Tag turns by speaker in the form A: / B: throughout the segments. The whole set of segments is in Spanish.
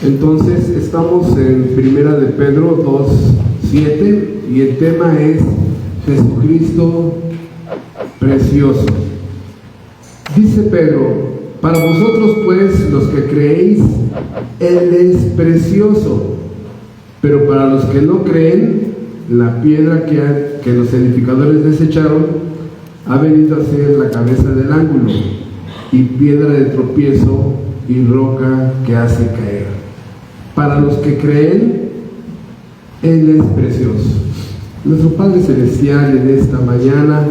A: Entonces estamos en Primera de Pedro 2:7 y el tema es Jesucristo precioso. Dice Pedro: para vosotros pues, los que creéis, Él es precioso, pero para los que no creen, la piedra que los edificadores desecharon ha venido a ser la cabeza del ángulo, y piedra de tropiezo y roca que hace caer. Para los que creen, Él es precioso. Nuestro Padre Celestial, en esta mañana,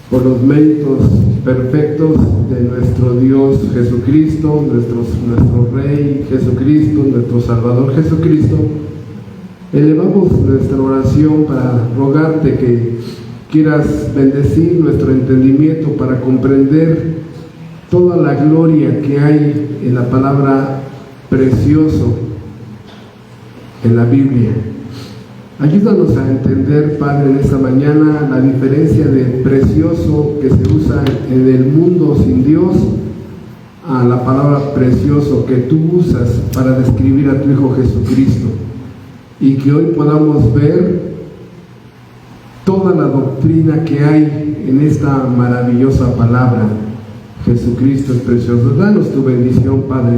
A: por los méritos perfectos de nuestro Dios Jesucristo, nuestro Rey Jesucristo, nuestro Salvador Jesucristo, elevamos nuestra oración para rogarte que quieras bendecir nuestro entendimiento para comprender toda la gloria que hay en la palabra precioso en la Biblia. Ayúdanos a entender, Padre, en esta mañana la diferencia de precioso que se usa en el mundo sin Dios a la palabra precioso que tú usas para describir a tu Hijo Jesucristo, y que hoy podamos ver toda la doctrina que hay en esta maravillosa palabra. Jesucristo es precioso. Danos tu bendición, Padre,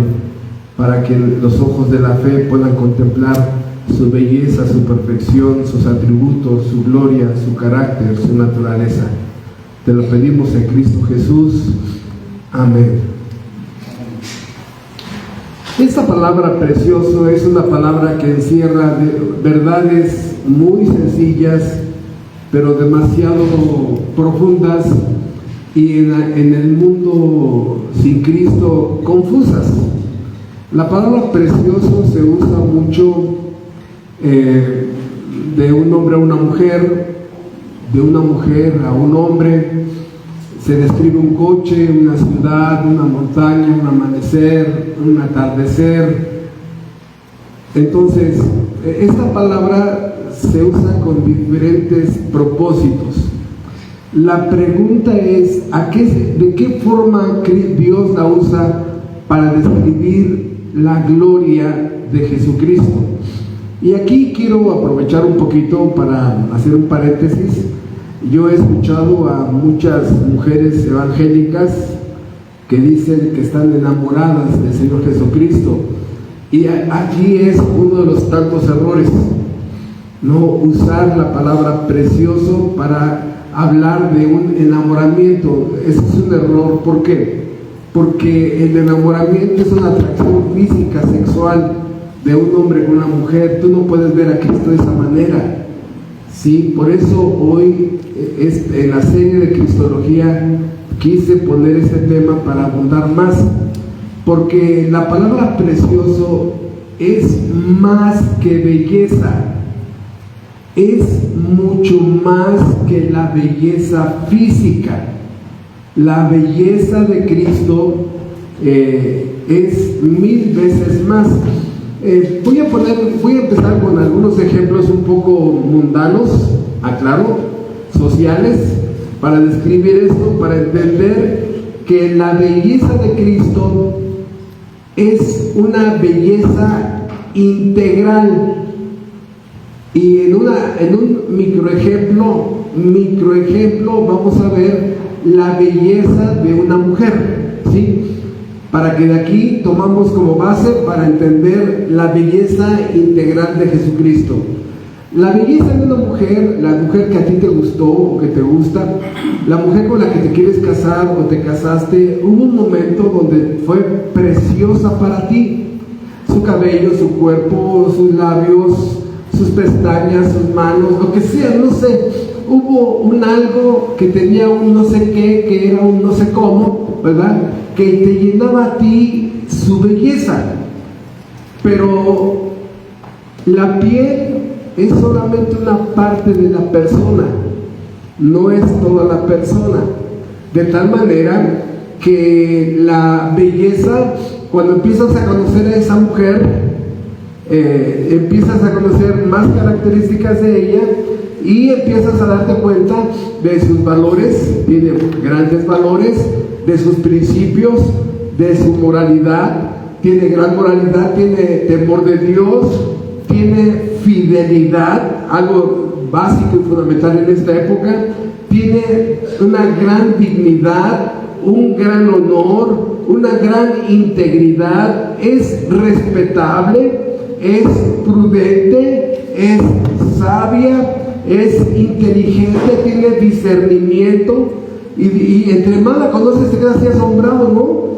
A: para que los ojos de la fe puedan contemplar su belleza, su perfección, sus atributos, su gloria, su carácter, su naturaleza. Te lo pedimos en Cristo Jesús. Amén. Esta palabra precioso es una palabra que encierra verdades muy sencillas, pero demasiado profundas, y en el mundo sin Cristo confusas. La palabra precioso se usa mucho de un hombre a una mujer, de una mujer a un hombre. Se describe un coche, una ciudad, una montaña, un amanecer, un atardecer. Entonces, esta palabra se usa con diferentes propósitos. La pregunta es, ¿de qué forma Dios la usa para describir la gloria de Jesucristo? Y aquí quiero aprovechar un poquito para hacer un paréntesis. Yo he escuchado a muchas mujeres evangélicas que dicen que están enamoradas del Señor Jesucristo, y aquí es uno de los tantos errores, no usar la palabra precioso para hablar de un enamoramiento. Ese es un error. ¿Por qué? Porque el enamoramiento es una atracción física, sexual, de un hombre con una mujer. Tú no puedes ver a Cristo de esa manera, ¿sí? Por eso hoy en la serie de Cristología quise poner este tema para abundar más, porque la palabra precioso es más que belleza, es mucho más que la belleza física. La belleza de Cristo es 1000 veces más. Voy a empezar con algunos ejemplos un poco mundanos, aclaro, sociales, para describir esto, para entender que la belleza de Cristo es una belleza integral. Y en un microejemplo vamos a ver la belleza de una mujer, ¿sí? Para que de aquí tomamos como base para entender la belleza integral de Jesucristo. La belleza de una mujer, la mujer que a ti te gustó o que te gusta, la mujer con la que te quieres casar o te casaste, hubo un momento donde fue preciosa para ti. Su cabello, su cuerpo, sus labios, sus pestañas, sus manos, lo que sea, no sé. Hubo un algo que tenía un no sé qué, que era un no sé cómo, ¿verdad? Que te llenaba a ti su belleza. Pero la piel es solamente una parte de la persona, no es toda la persona. De tal manera que la belleza, cuando empiezas a conocer a esa mujer, empiezas a conocer más características de ella y empiezas a darte cuenta de sus valores, tiene grandes valores, de sus principios, de su moralidad, tiene gran moralidad, tiene temor de Dios, tiene fidelidad, algo básico y fundamental en esta época, tiene una gran dignidad, un gran honor, una gran integridad, es respetable, es prudente, es sabia, es inteligente, tiene discernimiento, y entre más la conoces te quedas así asombrado, ¿no?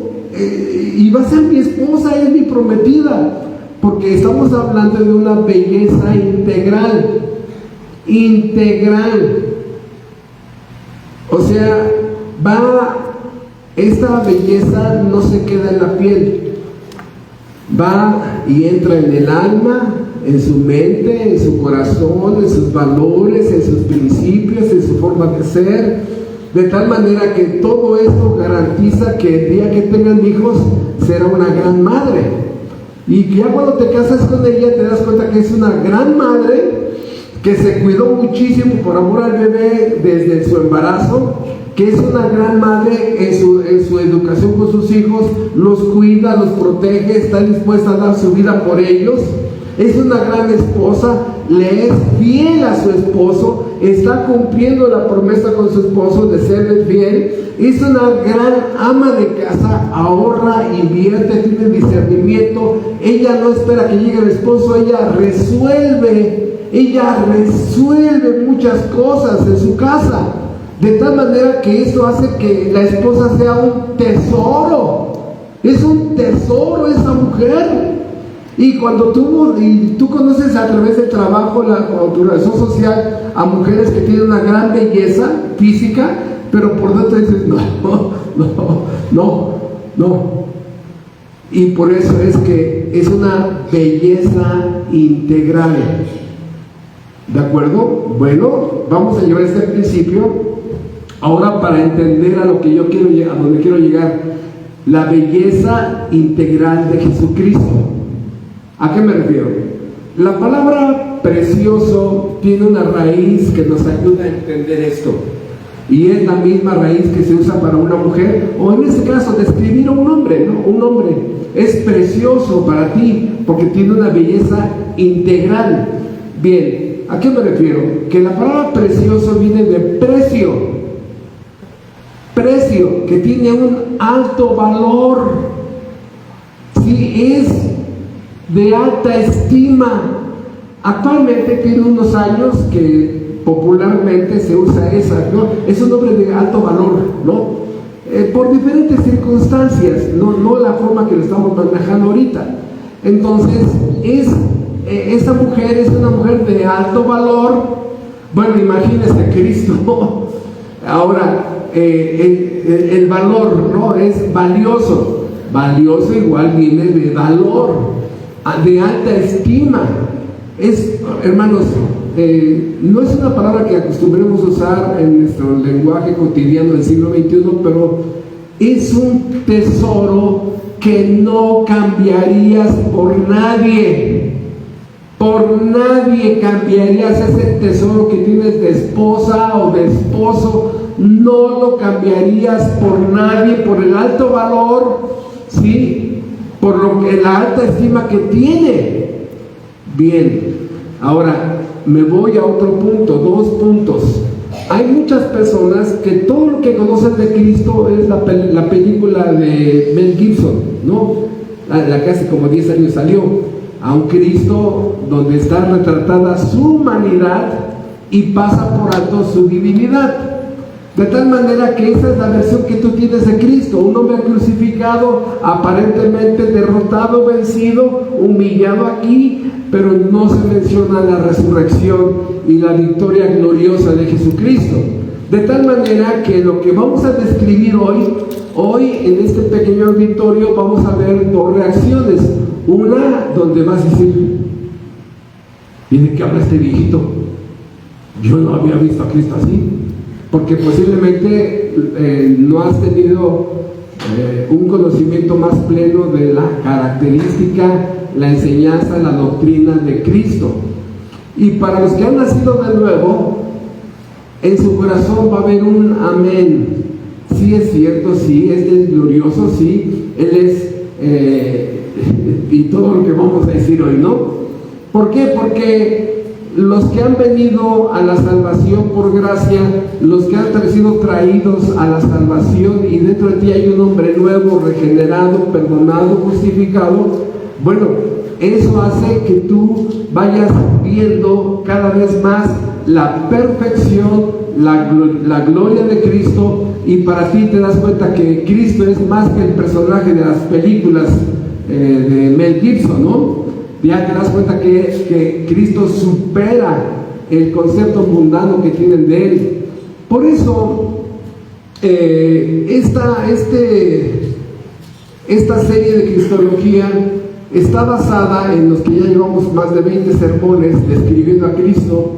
A: Y va a ser mi esposa, es mi prometida, porque estamos hablando de una belleza integral. O sea, esta belleza no se queda en la piel, va y entra en el alma, en su mente, en su corazón, en sus valores, en sus principios, en su forma de ser, de tal manera que todo esto garantiza que el día que tengan hijos será una gran madre, y que ya cuando te casas con ella te das cuenta que es una gran madre, que se cuidó muchísimo por amor al bebé desde su embarazo, que es una gran madre en su educación con sus hijos, los cuida, los protege, está dispuesta a dar su vida por ellos, es una gran esposa, le es fiel a su esposo, está cumpliendo la promesa con su esposo de serle fiel, es una gran ama de casa, ahorra, invierte, tiene discernimiento, ella no espera que llegue el esposo, ella resuelve muchas cosas en su casa, de tal manera que esto hace que la esposa sea un tesoro, es un tesoro esa mujer. Y cuando tú conoces a través del trabajo, la organización social, a mujeres que tienen una gran belleza física, pero por dentro dices, no. Y por eso es que es una belleza integral. ¿De acuerdo? Bueno, vamos a llevar este principio ahora para entender a lo que yo quiero llegar, a donde quiero llegar. La belleza integral de Jesucristo. ¿A qué me refiero? La palabra precioso tiene una raíz que nos ayuda a entender esto, y es la misma raíz que se usa para una mujer, o en este caso describir a un hombre, ¿no? Un hombre es precioso para ti porque tiene una belleza integral. Bien, ¿a qué me refiero? Que la palabra precioso viene de precio, que tiene un alto valor, sí, es de alta estima. Actualmente tiene unos años que popularmente se usa esa, ¿no? Es un nombre de alto valor, ¿no? Por diferentes circunstancias, no la forma que lo estamos manejando ahorita. Entonces, esa mujer es una mujer de alto valor. Bueno, imagínese Cristo. Ahora, el valor, ¿no? Es valioso. Valioso igual viene de valor, de alta estima. Hermanos, no es una palabra que acostumbremos a usar en nuestro lenguaje cotidiano del siglo XXI, pero es un tesoro que no cambiarías por nadie. Por nadie cambiarías ese tesoro que tienes de esposa o de esposo, no lo cambiarías por nadie, por el alto valor, ¿sí? Por la alta estima que tiene. Bien, ahora me voy a otro punto, 2 puntos. Hay muchas personas que todo lo que conocen de Cristo es la película de Mel Gibson, ¿no? La que hace como 10 años salió, a un Cristo donde está retratada su humanidad y pasa por alto su divinidad. De tal manera que esa es la versión que tú tienes de Cristo, un hombre crucificado, aparentemente derrotado, vencido, humillado aquí, pero no se menciona la resurrección y la victoria gloriosa de Jesucristo. De tal manera que lo que vamos a describir hoy en este pequeño auditorio, vamos a ver 2 reacciones. Una donde vas a decir, ¿y de qué habla este viejito? Yo no había visto a Cristo así. Porque posiblemente no has tenido un conocimiento más pleno de la característica, la enseñanza, la doctrina de Cristo. Y para los que han nacido de nuevo, en su corazón va a haber un amén. Sí es cierto, sí, Él es glorioso, sí, Él es y todo lo que vamos a decir hoy, ¿no? ¿Por qué? Porque los que han venido a la salvación por gracia, los que han sido traídos a la salvación, y dentro de ti hay un hombre nuevo, regenerado, perdonado, justificado, bueno, eso hace que tú vayas viendo cada vez más la perfección, la gloria de Cristo, y para ti te das cuenta que Cristo es más que el personaje de las películas de Mel Gibson, ¿no? Ya te das cuenta que Cristo supera el concepto mundano que tienen de Él. Por eso, esta serie de Cristología está basada en los que ya llevamos más de 20 sermones describiendo a Cristo.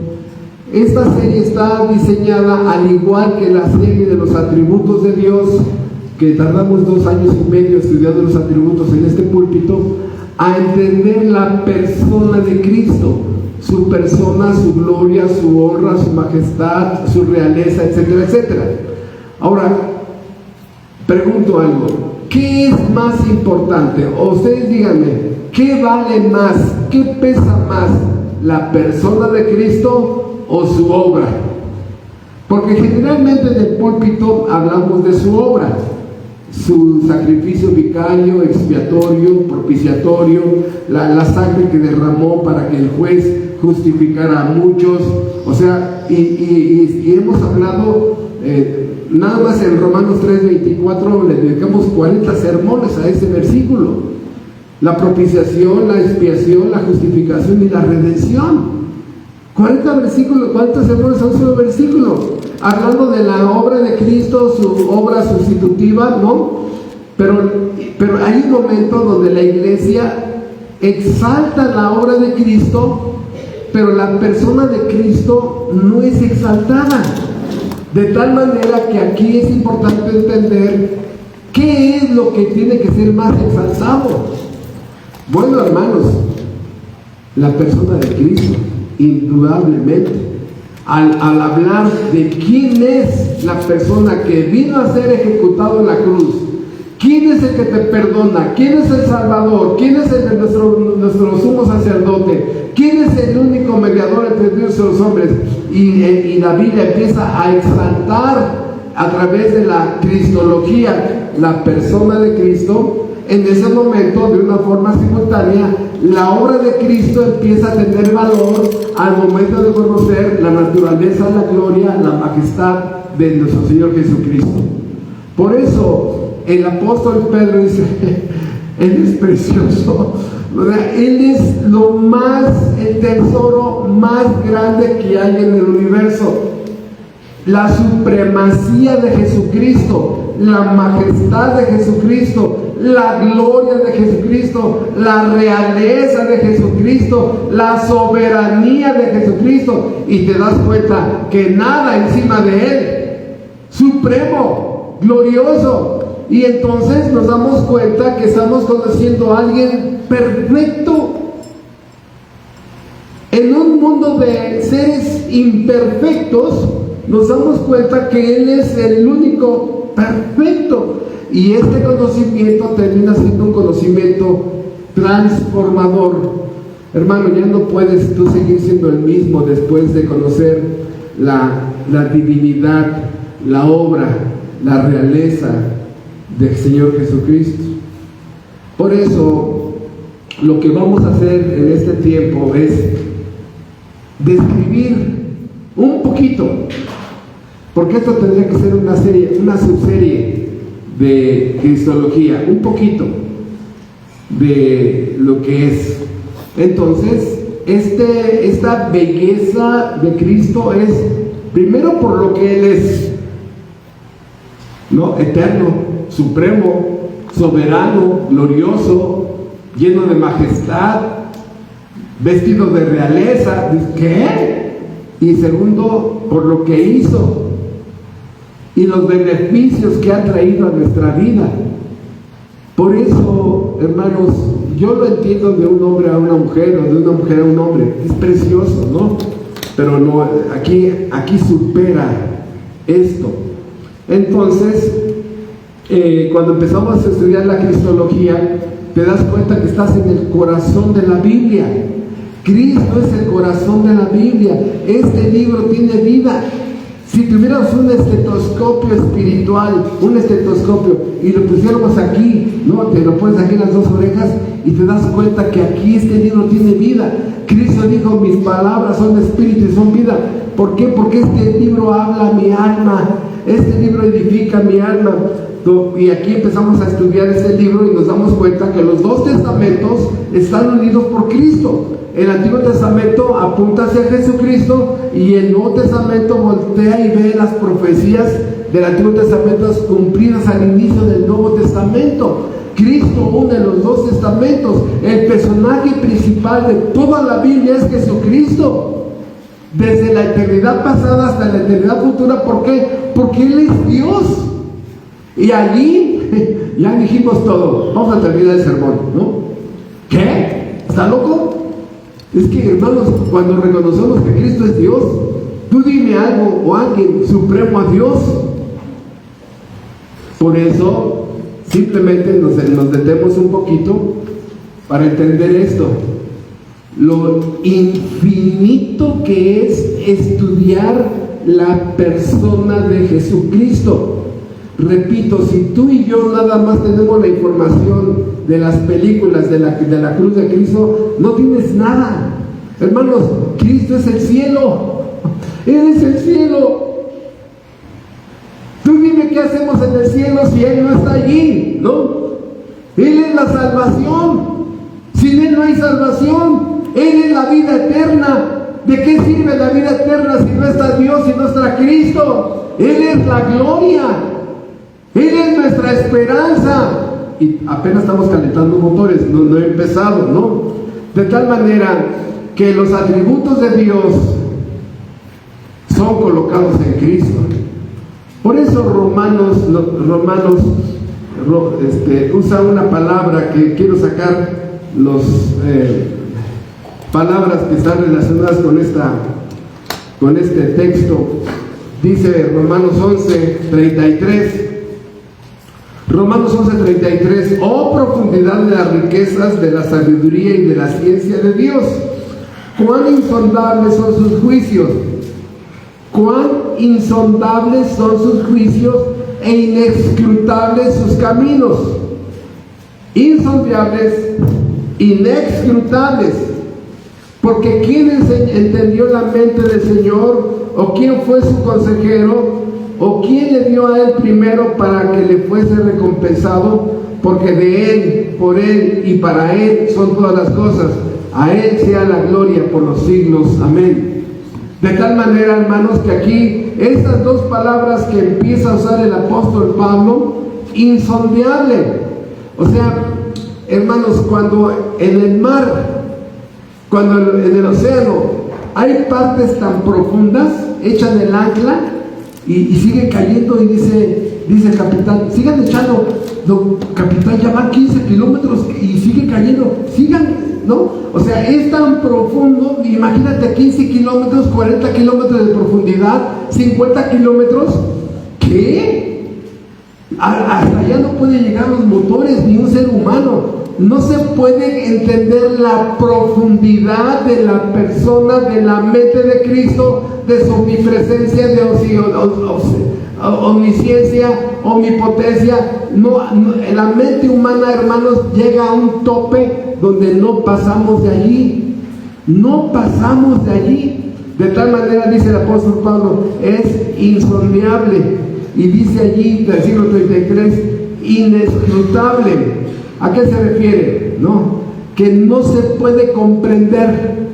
A: Esta serie está diseñada al igual que la serie de los atributos de Dios, que tardamos 2 años y medio estudiando los atributos en este púlpito, a entender la persona de Cristo, su persona, su gloria, su honra, su majestad, su realeza, etcétera, etcétera. Ahora, pregunto algo, ¿qué es más importante? O ustedes díganme, ¿qué vale más? ¿Qué pesa más? ¿La persona de Cristo o su obra? Porque generalmente en el púlpito hablamos de su obra, su sacrificio vicario, expiatorio, propiciatorio, la sangre que derramó para que el juez justificara a muchos. O sea, y hemos hablado, nada más en Romanos 3:24 le dedicamos 40 sermones a ese versículo: la propiciación, la expiación, la justificación y la redención. 40 versículos, ¿cuántos sermones son solo versículos? Hablando de la obra de Cristo, su obra sustitutiva, ¿no? Pero hay un momento donde la iglesia exalta la obra de Cristo, pero la persona de Cristo no es exaltada. De tal manera que aquí es importante entender qué es lo que tiene que ser más exaltado. Bueno, hermanos, la persona de Cristo, indudablemente. Al hablar de quién es la persona que vino a ser ejecutado en la cruz, quién es el que te perdona, quién es el Salvador, quién es nuestro sumo sacerdote, quién es el único mediador entre Dios y los hombres, y la Biblia empieza a exaltar a través de la cristología la persona de Cristo. En ese momento, de una forma simultánea, la obra de Cristo empieza a tener valor al momento de conocer la naturaleza, la gloria, la majestad de nuestro Señor Jesucristo. Por eso el apóstol Pedro dice, Él es precioso, Él es el tesoro más grande que hay en el universo. La supremacía de Jesucristo, la majestad de Jesucristo, la gloria de Jesucristo, la realeza de Jesucristo, la soberanía de Jesucristo, y te das cuenta que nada encima de Él, supremo, glorioso. Y entonces nos damos cuenta que estamos conociendo a alguien perfecto en un mundo de seres imperfectos. Nos damos cuenta que Él es el único perfecto, y este conocimiento termina siendo un conocimiento transformador. Hermano, ya no puedes tú seguir siendo el mismo después de conocer la divinidad, la obra, la realeza del Señor Jesucristo. Por eso, lo que vamos a hacer en este tiempo es describir un poquito, porque esto tendría que ser una subserie de cristología, un poquito de lo que es. Entonces, esta belleza de Cristo es primero por lo que Él es, ¿no? Eterno, supremo, soberano, glorioso, lleno de majestad, vestido de realeza. ¿Qué? Y segundo, por lo que hizo y los beneficios que ha traído a nuestra vida. Por eso, hermanos, yo lo entiendo de un hombre a una mujer, o de una mujer a un hombre, es precioso, ¿no? Pero no, aquí supera esto. Entonces, cuando empezamos a estudiar la cristología, te das cuenta que estás en el corazón de la Biblia. Cristo es el corazón de la Biblia. Este libro tiene vida. Si tuviéramos un estetoscopio espiritual, un estetoscopio, y lo pusiéramos aquí, ¿no? Te lo pones aquí en las dos orejas y te das cuenta que aquí este libro tiene vida. Cristo dijo, mis palabras son espíritu y son vida. ¿Por qué? Porque este libro habla a mi alma. Este libro edifica mi alma. Y aquí empezamos a estudiar este libro y nos damos cuenta que los dos testamentos están unidos por Cristo. El Antiguo Testamento apunta hacia Jesucristo y el Nuevo Testamento voltea y ve las profecías del Antiguo Testamento cumplidas al inicio del Nuevo Testamento. Cristo une los dos testamentos. El personaje principal de toda la Biblia es Jesucristo. Desde la eternidad pasada hasta la eternidad futura. ¿Por qué? Porque Él es Dios. Y allí ya dijimos todo. Vamos a terminar el sermón, ¿no? ¿Qué? ¿Está loco? Es que, hermanos, cuando reconocemos que Cristo es Dios, tú dime algo o alguien supremo a Dios. Por eso, simplemente nos detenemos un poquito para entender esto. Lo infinito que es estudiar la persona de Jesucristo. Repito, si tú y yo nada más tenemos la información de las películas de la cruz de Cristo, no tienes nada. Hermanos, Cristo es el cielo. Él es el cielo. Tú dime qué hacemos en el cielo si Él no está allí, ¿no? Él es la salvación. Sin Él no hay salvación. Él es la vida eterna. ¿De qué sirve la vida eterna si no está Dios, si no está Cristo? Él es la gloria. Él es nuestra esperanza. Y apenas estamos calentando motores, no he empezado, ¿no? De tal manera que los atributos de Dios son colocados en Cristo. Por eso Romanos usa una palabra que quiero sacar las palabras que están relacionadas con este texto. Dice Romanos 11:33. Romanos 11:33, oh profundidad de las riquezas, de la sabiduría y de la ciencia de Dios, cuán insondables son sus juicios, cuán insondables son sus juicios e inescrutables sus caminos. Insondables, inescrutables, porque ¿quién entendió la mente del Señor? ¿O quién fue su consejero? ¿O quién le dio a Él primero para que le fuese recompensado? Porque de Él, por Él y para Él son todas las cosas. A Él sea la gloria por los siglos. Amén. De tal manera, hermanos, que aquí estas dos palabras que empieza a usar el apóstol Pablo, insondable. O sea, hermanos, cuando en el mar, cuando en el océano hay partes tan profundas, echan el ancla y sigue cayendo y dice el capitán, sigan echando, no, capitán, ya van 15 kilómetros y sigue cayendo, sigan, ¿no? O sea, es tan profundo, imagínate 15 kilómetros, 40 kilómetros de profundidad, 50 kilómetros, ¿qué? Hasta allá no puede llegar los motores ni un ser humano. No se puede entender la profundidad de la persona, de la mente de Cristo, de su omnipresencia, de omnisciencia, omnipotencia. La mente humana, hermanos, llega a un tope donde no pasamos de allí. No pasamos de allí. De tal manera, dice el apóstol Pablo, es insondable. Y dice allí, versículo 33, inescrutable. ¿A qué se refiere? No, que no se puede comprender,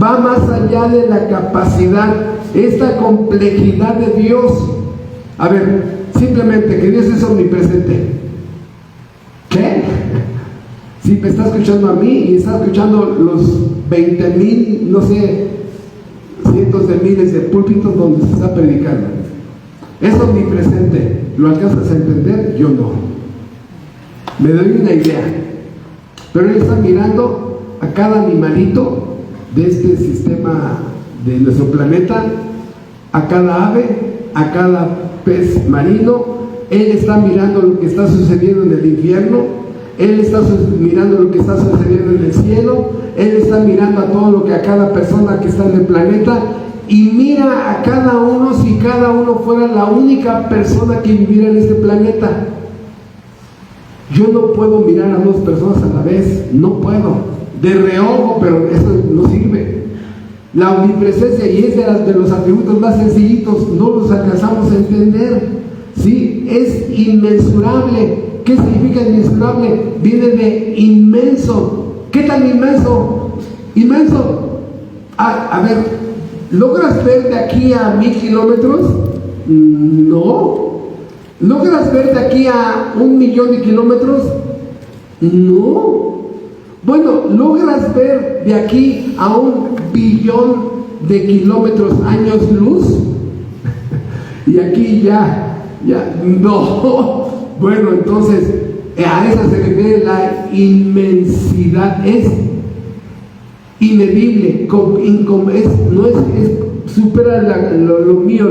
A: va más allá de la capacidad, esta complejidad de Dios. A ver, simplemente que Dios es omnipresente. ¿Qué? Si me está escuchando a mí y está escuchando los 20,000, no sé, cientos de miles de púlpitos donde se está predicando, es omnipresente. ¿Lo alcanzas a entender? Yo no. Me doy una idea, pero él está mirando a cada animalito de este sistema de nuestro planeta, a cada ave, a cada pez marino. Él está mirando lo que está sucediendo en el infierno. Él está mirando lo que está sucediendo en el cielo, Él está mirando a todo lo que a cada persona que está en el planeta, y mira a cada uno si cada uno fuera la única persona que viviera en este planeta. Yo no puedo mirar a dos personas a la vez, no puedo, de reojo, pero eso no sirve. La omnipresencia, y es de los atributos más sencillitos, no los alcanzamos a entender, ¿sí? Es inmensurable. ¿Qué significa inmensurable? Viene de inmenso. ¿Qué tan inmenso? Inmenso. A ver, ¿logras ver de aquí a 1000 kilómetros? No. ¿Logras ver de aquí a 1.000.000 de kilómetros? No. Bueno, ¿logras ver de aquí a 1.000.000.000 de kilómetros años luz? Y aquí ya, no. Bueno, entonces, a esa se refiere la inmensidad, es inmedible, supera lo mío,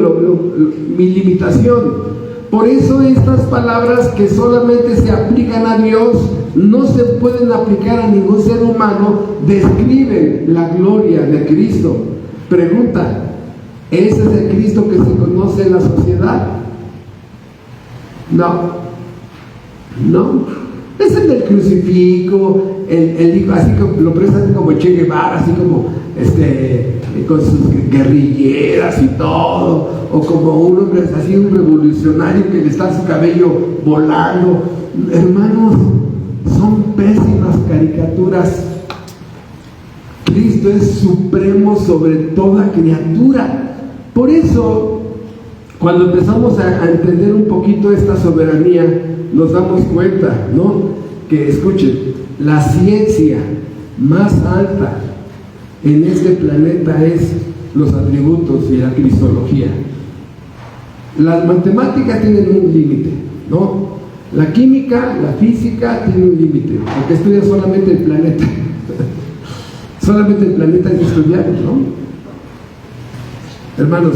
A: mi limitación. Por eso estas palabras que solamente se aplican a Dios, no se pueden aplicar a ningún ser humano, describen la gloria de Cristo. Pregunta, ¿ese es el Cristo que se conoce en la sociedad? No. Es el del crucifijo, el así como lo presentan como Che Guevara, así como con sus guerrilleras y todo, o como un hombre así, un revolucionario que le está su cabello volando. Hermanos, son pésimas caricaturas. Cristo es supremo sobre toda criatura. Por eso, cuando empezamos a entender un poquito esta soberanía, nos damos cuenta, ¿no? Que, escuchen, la ciencia más alta en este planeta es los atributos y la cristología. Las matemáticas tienen un límite, ¿no? La química, la física tienen un límite, porque estudian solamente el planeta. Solamente el planeta que estudiamos, ¿no? Hermanos,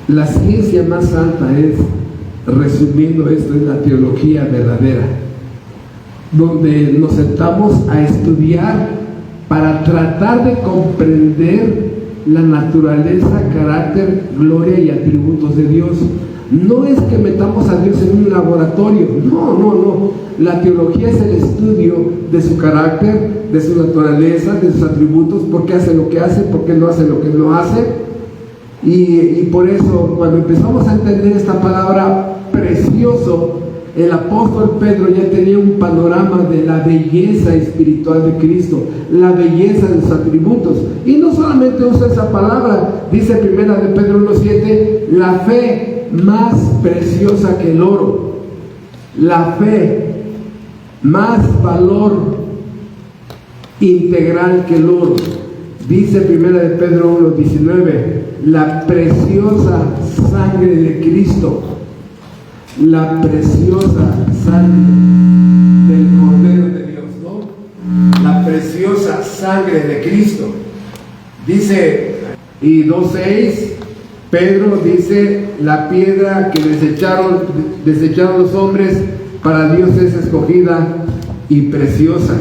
A: la ciencia más alta es, resumiendo esto, es la teología verdadera, donde nos sentamos a estudiar para tratar de comprender la naturaleza, carácter, gloria y atributos de Dios. No es que metamos a Dios en un laboratorio, no. La teología es el estudio de su carácter, de su naturaleza, de sus atributos, por qué hace lo que hace, por qué no hace lo que no hace. Y por eso, cuando empezamos a entender esta palabra precioso, el apóstol Pedro ya tenía un panorama de la belleza espiritual de Cristo, la belleza de sus atributos. Y no solamente usa esa palabra, dice primera de Pedro 1:7, la fe más preciosa que el oro, la fe más valor integral que el oro. Dice primera de Pedro 1:19, la preciosa sangre de Cristo, la preciosa sangre del Cordero de Dios, ¿no? La preciosa sangre de Cristo. Dice, y 2:6, Pedro dice, la piedra que desecharon los hombres, para Dios es escogida y preciosa.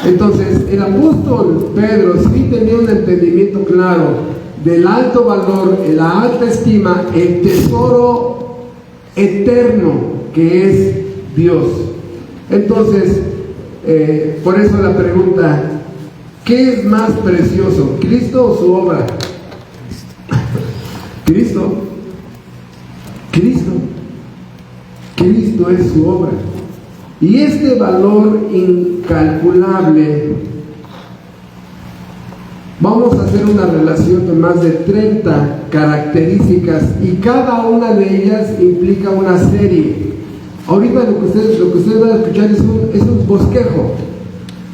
A: Entonces, el apóstol Pedro sí tenía un entendimiento claro del alto valor, la alta estima, el tesoro eterno que es Dios. Entonces, por eso la pregunta, ¿qué es más precioso, Cristo o su obra? Cristo es su obra. Y este valor incalculable, vamos a hacer una relación de más de 30 características y cada una de ellas implica una serie. Ahorita lo que ustedes van a escuchar es un bosquejo,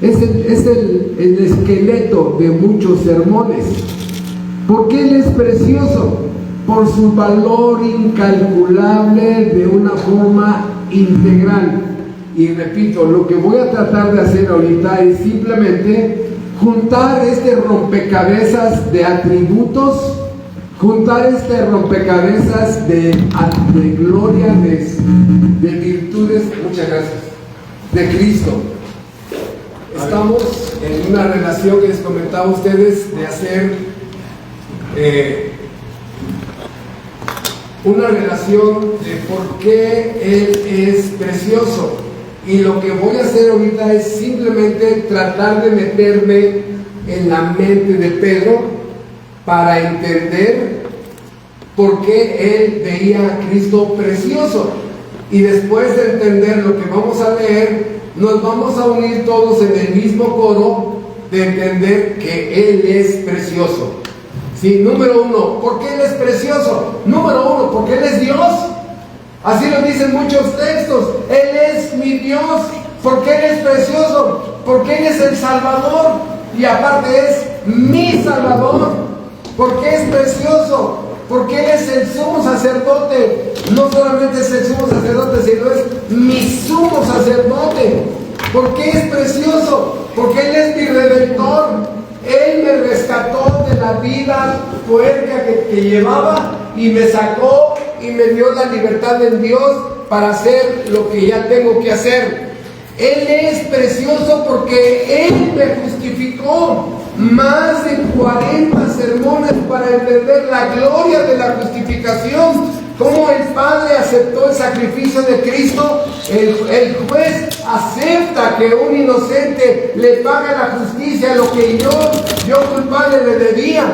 A: es el esqueleto de muchos sermones. ¿Por qué Él es precioso? Por su valor incalculable de una forma integral. Y repito, lo que voy a tratar de hacer ahorita es simplemente juntar este rompecabezas de atributos, juntar este rompecabezas de gloria, de virtudes. Muchas gracias. de Cristo. Estamos en una relación que les comentaba a ustedes de hacer una relación de por qué Él es precioso. Y lo que voy a hacer ahorita es simplemente tratar de meterme en la mente de Pedro para entender por qué él veía a Cristo precioso. Y después de entender lo que vamos a leer, nos vamos a unir todos en el mismo coro de entender que Él es precioso. Sí, número uno, ¿por qué Él es precioso? Número uno, porque Él es Dios. Así lo dicen muchos textos. Él es mi Dios. ¿Por qué Él es precioso? Porque Él es el Salvador. Y aparte es mi Salvador. ¿Por qué es precioso? Porque Él es el sumo sacerdote. No solamente es el sumo sacerdote, sino es mi sumo sacerdote. ¿Por qué es precioso? Porque Él es mi redentor. Él me rescató de la vida puerca que llevaba y me sacó y me dio la libertad en Dios para hacer lo que ya tengo que hacer. Él es precioso porque Él me justificó. Más de 40 sermones para entender la gloria de la justificación. Cómo el Padre aceptó el sacrificio de Cristo. El juez acepta que un inocente le paga la justicia lo que yo culpable le debía.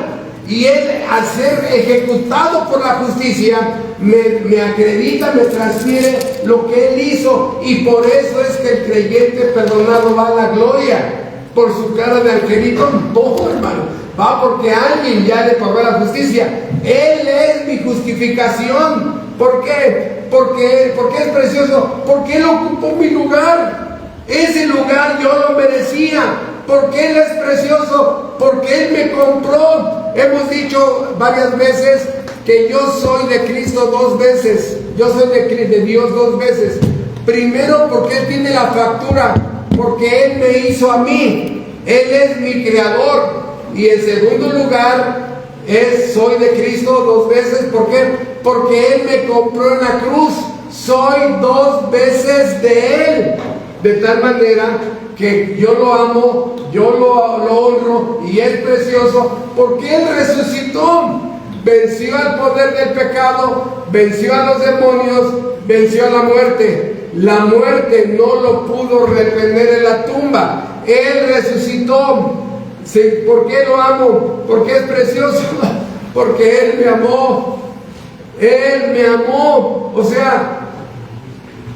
A: Y Él, al ser ejecutado por la justicia, me acredita, me transfiere lo que Él hizo. Y por eso es que el creyente perdonado va a la gloria. Por su cara de angelito, no, hermano. Va porque alguien ya le pagó la justicia. Él es mi justificación. ¿Por qué? Porque es precioso. Porque Él ocupó mi lugar. Ese lugar yo lo merecía. Porque Él es precioso. Porque Él me compró. Hemos dicho varias veces que yo soy de Cristo 2 veces. Yo soy de Dios 2 veces. Primero porque Él tiene la factura. Porque Él me hizo a mí. Él es mi creador. Y en segundo lugar, soy de Cristo 2 veces. ¿Por qué? Porque Él me compró en la cruz. Soy 2 veces de Él. De tal manera que yo lo amo, yo lo honro y es precioso porque Él resucitó. Venció al poder del pecado, venció a los demonios, venció a la muerte. La muerte no lo pudo retener en la tumba. Él resucitó. Sí, ¿por qué lo amo? Porque es precioso. Porque Él me amó. Él me amó. O sea,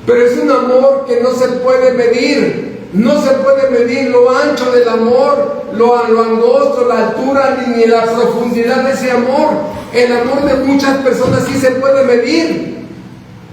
A: pero es un amor que no se puede medir. No se puede medir lo ancho del amor, lo angosto, la altura, ni la profundidad de ese amor. El amor de muchas personas sí se puede medir.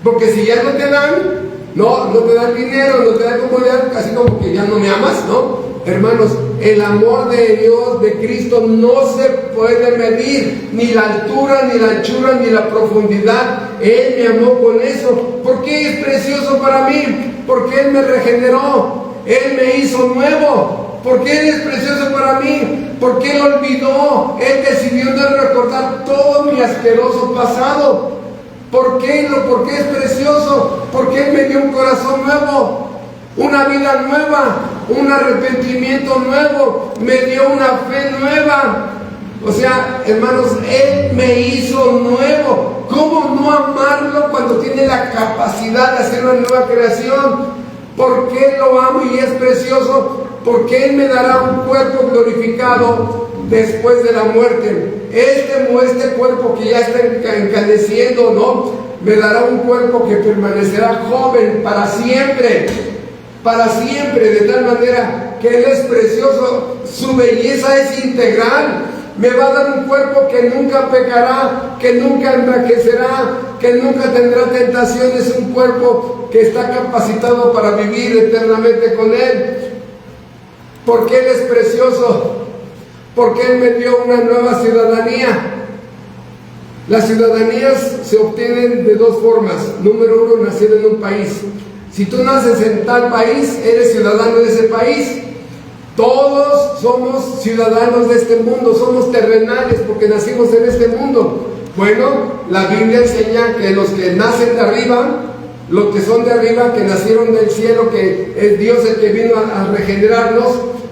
A: Porque si ya no te dan, no te dan dinero, no te dan comodidad, así como que ya no me amas, ¿no? Hermanos, el amor de Dios, de Cristo, no se puede medir, ni la altura, ni la anchura, ni la profundidad. Él me amó con eso. ¿Por qué es precioso para mí? Porque Él me regeneró, Él me hizo nuevo. ¿Por qué Él es precioso para mí? Porque Él olvidó, Él decidió no recordar todo mi asqueroso pasado. ¿Por qué es precioso? Porque Él me dio un corazón nuevo, una vida nueva, un arrepentimiento nuevo, me dio una fe nueva. O sea, hermanos, Él me hizo nuevo. ¿Cómo no amarlo cuando tiene la capacidad de hacer una nueva creación? ¿Por qué lo amo y es precioso? Porque Él me dará un cuerpo glorificado después de la muerte. Este cuerpo que ya está encandeciendo, ¿no? Me dará un cuerpo que permanecerá joven para siempre. Para siempre, de tal manera que Él es precioso. Su belleza es integral. Me va a dar un cuerpo que nunca pecará, que nunca envejecerá, que nunca tendrá tentaciones. Un cuerpo que está capacitado para vivir eternamente con Él. Porque Él es precioso. Porque Él me dio una nueva ciudadanía. Las ciudadanías se obtienen de 2 formas. Número 1, nacer en un país. Si tú naces en tal país, eres ciudadano de ese país. Todos somos ciudadanos de este mundo, somos terrenales porque nacimos en este mundo. Bueno, la Biblia enseña que los que nacen de arriba, los que son de arriba, que nacieron del cielo, que es Dios el que vino a regenerarnos.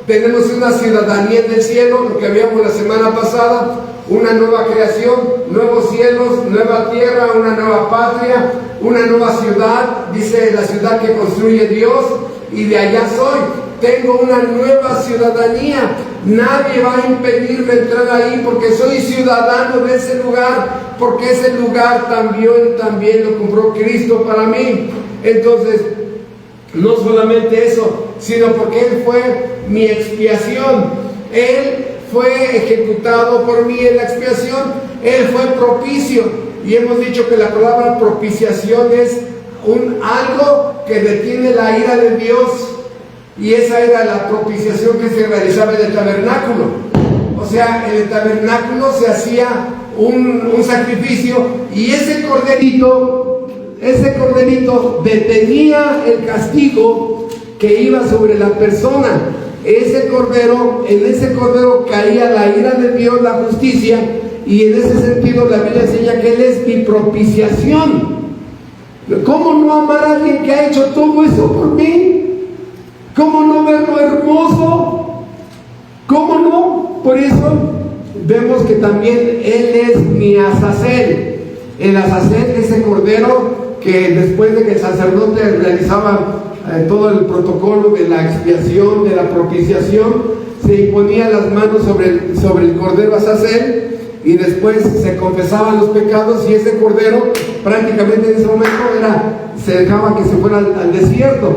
A: Tenemos una ciudadanía en el cielo, lo que habíamos la semana pasada, una nueva creación, nuevos cielos, nueva tierra, una nueva patria, una nueva ciudad, dice la ciudad que construye Dios, y de allá soy. Tengo una nueva ciudadanía. Nadie va a impedirme entrar ahí porque soy ciudadano de ese lugar, porque ese lugar también lo compró Cristo para mí. Entonces, no solamente eso, sino porque Él fue mi expiación. Él fue ejecutado por mí en la expiación. Él fue propicio. Y hemos dicho que la palabra propiciación es algo que detiene la ira de Dios. Y esa era la propiciación que se realizaba en el tabernáculo. O sea, en el tabernáculo se hacía un sacrificio, y ese corderito detenía el castigo que iba sobre la persona. En ese cordero caía la ira de Dios, la justicia, y en ese sentido la Biblia enseña que Él es mi propiciación. ¿Cómo no amar a alguien que ha hecho todo eso por mí? ¿Cómo no verlo hermoso? ¿Cómo no? Por eso vemos que también Él es mi Azazel. El Azazel, ese cordero que después de que el sacerdote realizaba todo el protocolo de la expiación, de la propiciación, se imponía las manos sobre el cordero Azazel, y después se confesaban los pecados, y ese cordero prácticamente en ese momento se dejaba que se fuera al desierto,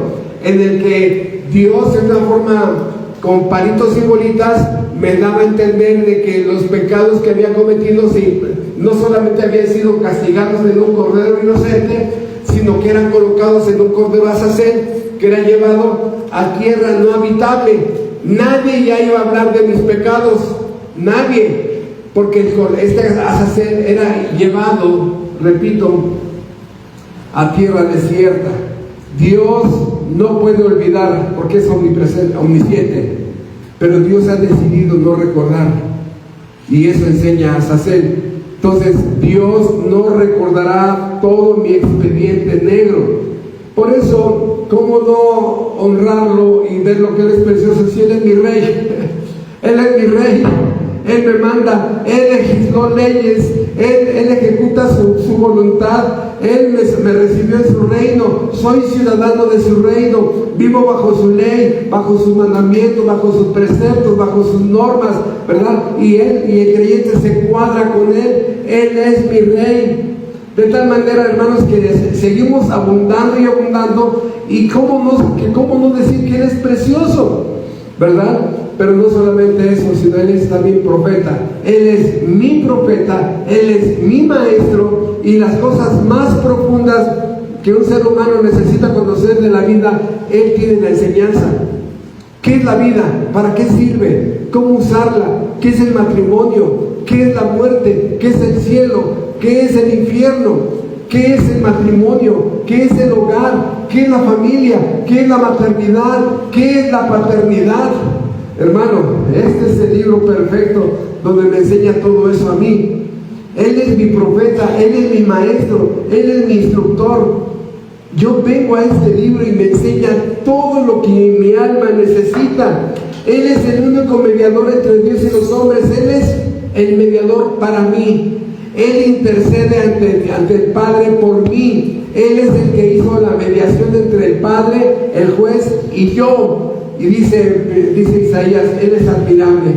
A: en el que Dios, en una forma con palitos y bolitas, me daba a entender de que los pecados que había cometido no solamente habían sido castigados en un cordero inocente, sino que eran colocados en un cordero Azazel, que era llevado a tierra no habitable. Nadie ya iba a hablar de mis pecados, nadie, porque este Azazel era llevado, repito, a tierra desierta. Dios no puede olvidar porque es omnipresente, omnisciente, pero Dios ha decidido no recordar, y eso enseña a Azazel. Entonces Dios no recordará todo mi expediente negro. Por eso, ¿cómo no honrarlo y ver lo que Él es precioso? Si Él es mi rey, Él es mi rey, Él me manda, Él legisló leyes, Él ejecuta su voluntad. Él me recibió en su reino, soy ciudadano de su reino, vivo bajo su ley, bajo sus mandamientos, bajo sus preceptos, bajo sus normas, ¿verdad? Y el creyente se cuadra con Él. Él es mi rey. De tal manera, hermanos, que seguimos abundando y abundando, y cómo no decir que Él es precioso, ¿verdad? Pero no solamente eso, sino Él es también profeta. Él es mi profeta, Él es mi maestro, y las cosas más profundas que un ser humano necesita conocer de la vida, Él tiene la enseñanza. ¿Qué es la vida? ¿Para qué sirve? ¿Cómo usarla? ¿Qué es el matrimonio? ¿Qué es la muerte? ¿Qué es el cielo? ¿Qué es el infierno? ¿Qué es el matrimonio? ¿Qué es el hogar? ¿Qué es la familia? ¿Qué es la maternidad? ¿Qué es la paternidad? Hermano, este es el libro perfecto donde me enseña todo eso a mí. Él es mi profeta, Él es mi maestro, Él es mi instructor. Yo vengo a este libro y me enseña todo lo que mi alma necesita. Él es el único mediador entre Dios y los hombres. Él es el mediador para mí. Él intercede ante el Padre por mí. Él es el que hizo la mediación entre el Padre, el juez y yo. Y dice Isaías, Él es admirable.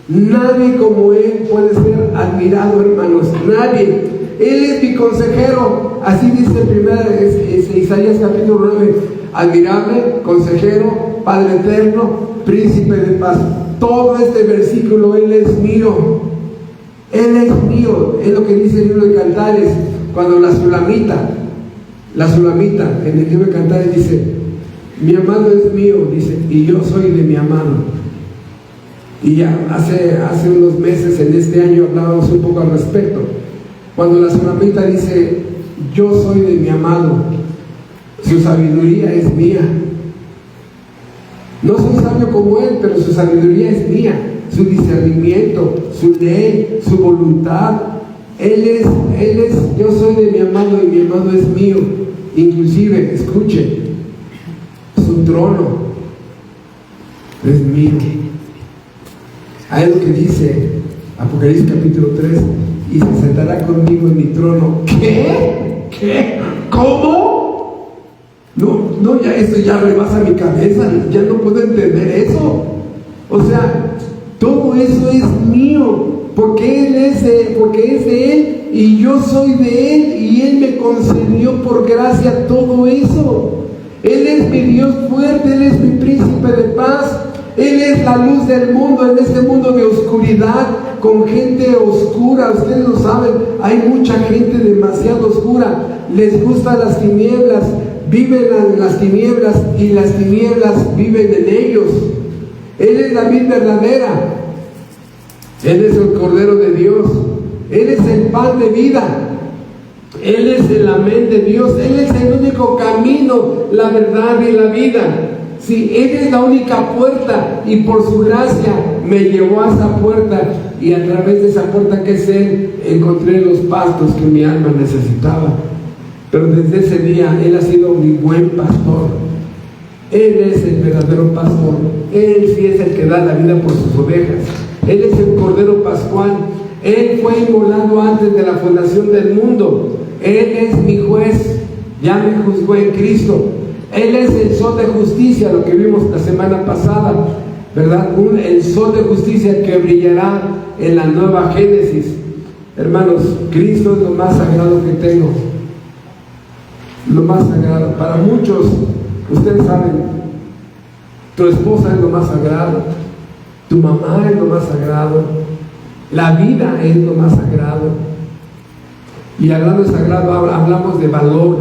A: Nadie como Él puede ser admirado, hermanos. Nadie. Él es mi consejero. Así dice Isaías capítulo 9. Admirable, consejero, Padre eterno, príncipe de paz. Todo este versículo, Él es mío. Él es mío. Es lo que dice el libro de Cantares. Cuando la Sulamita en el libro de Cantares dice: mi amado es mío, dice, y yo soy de mi amado. Y ya hace unos meses, en este año, hablábamos un poco al respecto. Cuando la Sulamita dice: yo soy de mi amado, su sabiduría es mía. No soy sabio como Él, pero su sabiduría es mía, su discernimiento, su ley, su voluntad. Él es, yo soy de mi amado y mi amado es mío. inclusive, escuche, su trono es mío. Hay lo que dice Apocalipsis capítulo 3, y se sentará conmigo en mi trono. ¿Qué? ¿Cómo? No, ya eso ya rebasa mi cabeza, ya no puedo entender eso. O sea, todo eso es mío, porque es de Él, y yo soy de Él, y Él me concedió por gracia todo eso. Él es mi Dios fuerte, Él es mi príncipe de paz, Él es la luz del mundo, en este mundo de oscuridad, con gente oscura. Ustedes lo saben, hay mucha gente demasiado oscura, les gustan las tinieblas, viven en las tinieblas, y las tinieblas viven en ellos. Él es la vid verdadera, Él es el Cordero de Dios, Él es el pan de vida, Él es el amén de Dios, Él es el único camino, la verdad y la vida. Sí, Él es la única puerta, y por su gracia me llevó a esa puerta, y a través de esa puerta que es Él, encontré los pastos que mi alma necesitaba. Pero desde ese día Él ha sido mi buen pastor. Él es el verdadero pastor. Él sí es el que da la vida por sus ovejas. Él es el Cordero Pascual. Él fue inmolado antes de la fundación del mundo. Él es mi juez, ya me juzgó en Cristo. Él es el sol de justicia, lo que vimos la semana pasada, ¿verdad? El sol de justicia que brillará en la nueva Génesis. Hermanos, Cristo es lo más sagrado que tengo. Lo más sagrado. Para muchos, ustedes saben, tu esposa es lo más sagrado, tu mamá es lo más sagrado, la vida es lo más sagrado. Y hablando de sagrado, hablamos de valor,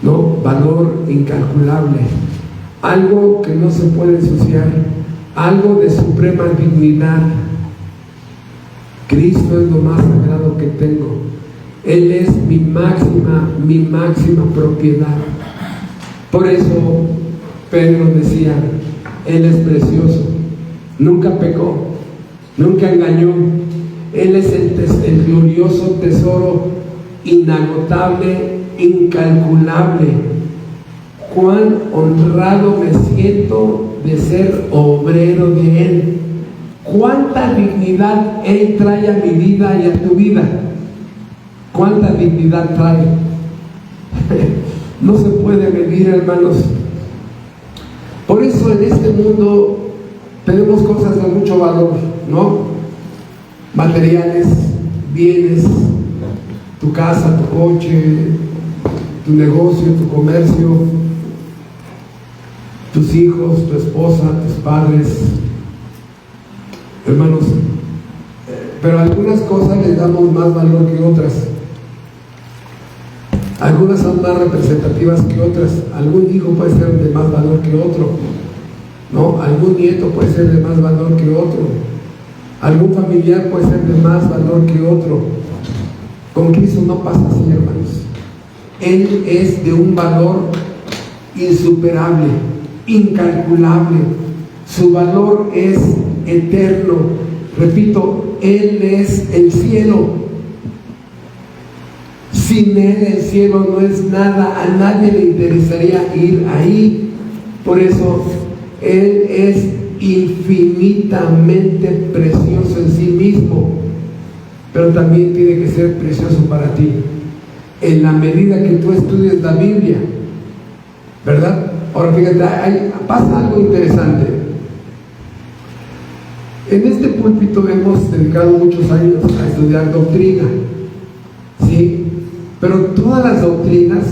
A: ¿no? Valor incalculable, algo que no se puede ensuciar, algo de suprema dignidad. Cristo es lo más sagrado que tengo. Él es mi máxima propiedad. Por eso Pedro decía, Él es precioso, nunca pecó, nunca engañó. Él es el glorioso tesoro inagotable, incalculable. Cuán honrado me siento de ser obrero de Él. Cuánta dignidad Él trae a mi vida y a tu vida. Cuánta dignidad trae. No se puede medir, hermanos. Por eso en este mundo tenemos cosas de mucho valor, ¿no? Materiales, bienes, tu casa, tu coche, tu negocio, tu comercio, tus hijos, tu esposa, tus padres, hermanos. Pero algunas cosas les damos más valor que otras. Algunas son más representativas que otras. Algún hijo puede ser de más valor que otro, ¿no? Algún nieto puede ser de más valor que otro. Algún familiar puede ser de más valor que otro. Con Cristo no pasa así, hermanos. Él es de un valor insuperable, incalculable. Su valor es eterno. Repito, Él es el cielo. Sin Él el cielo no es nada. A nadie le interesaría ir ahí. Por eso Él es infinitamente precioso en sí mismo, pero también tiene que ser precioso para ti en la medida que tú estudies la Biblia, ¿verdad? Ahora fíjate, pasa algo interesante. En este púlpito hemos dedicado muchos años a estudiar doctrina, ¿sí? Pero todas las doctrinas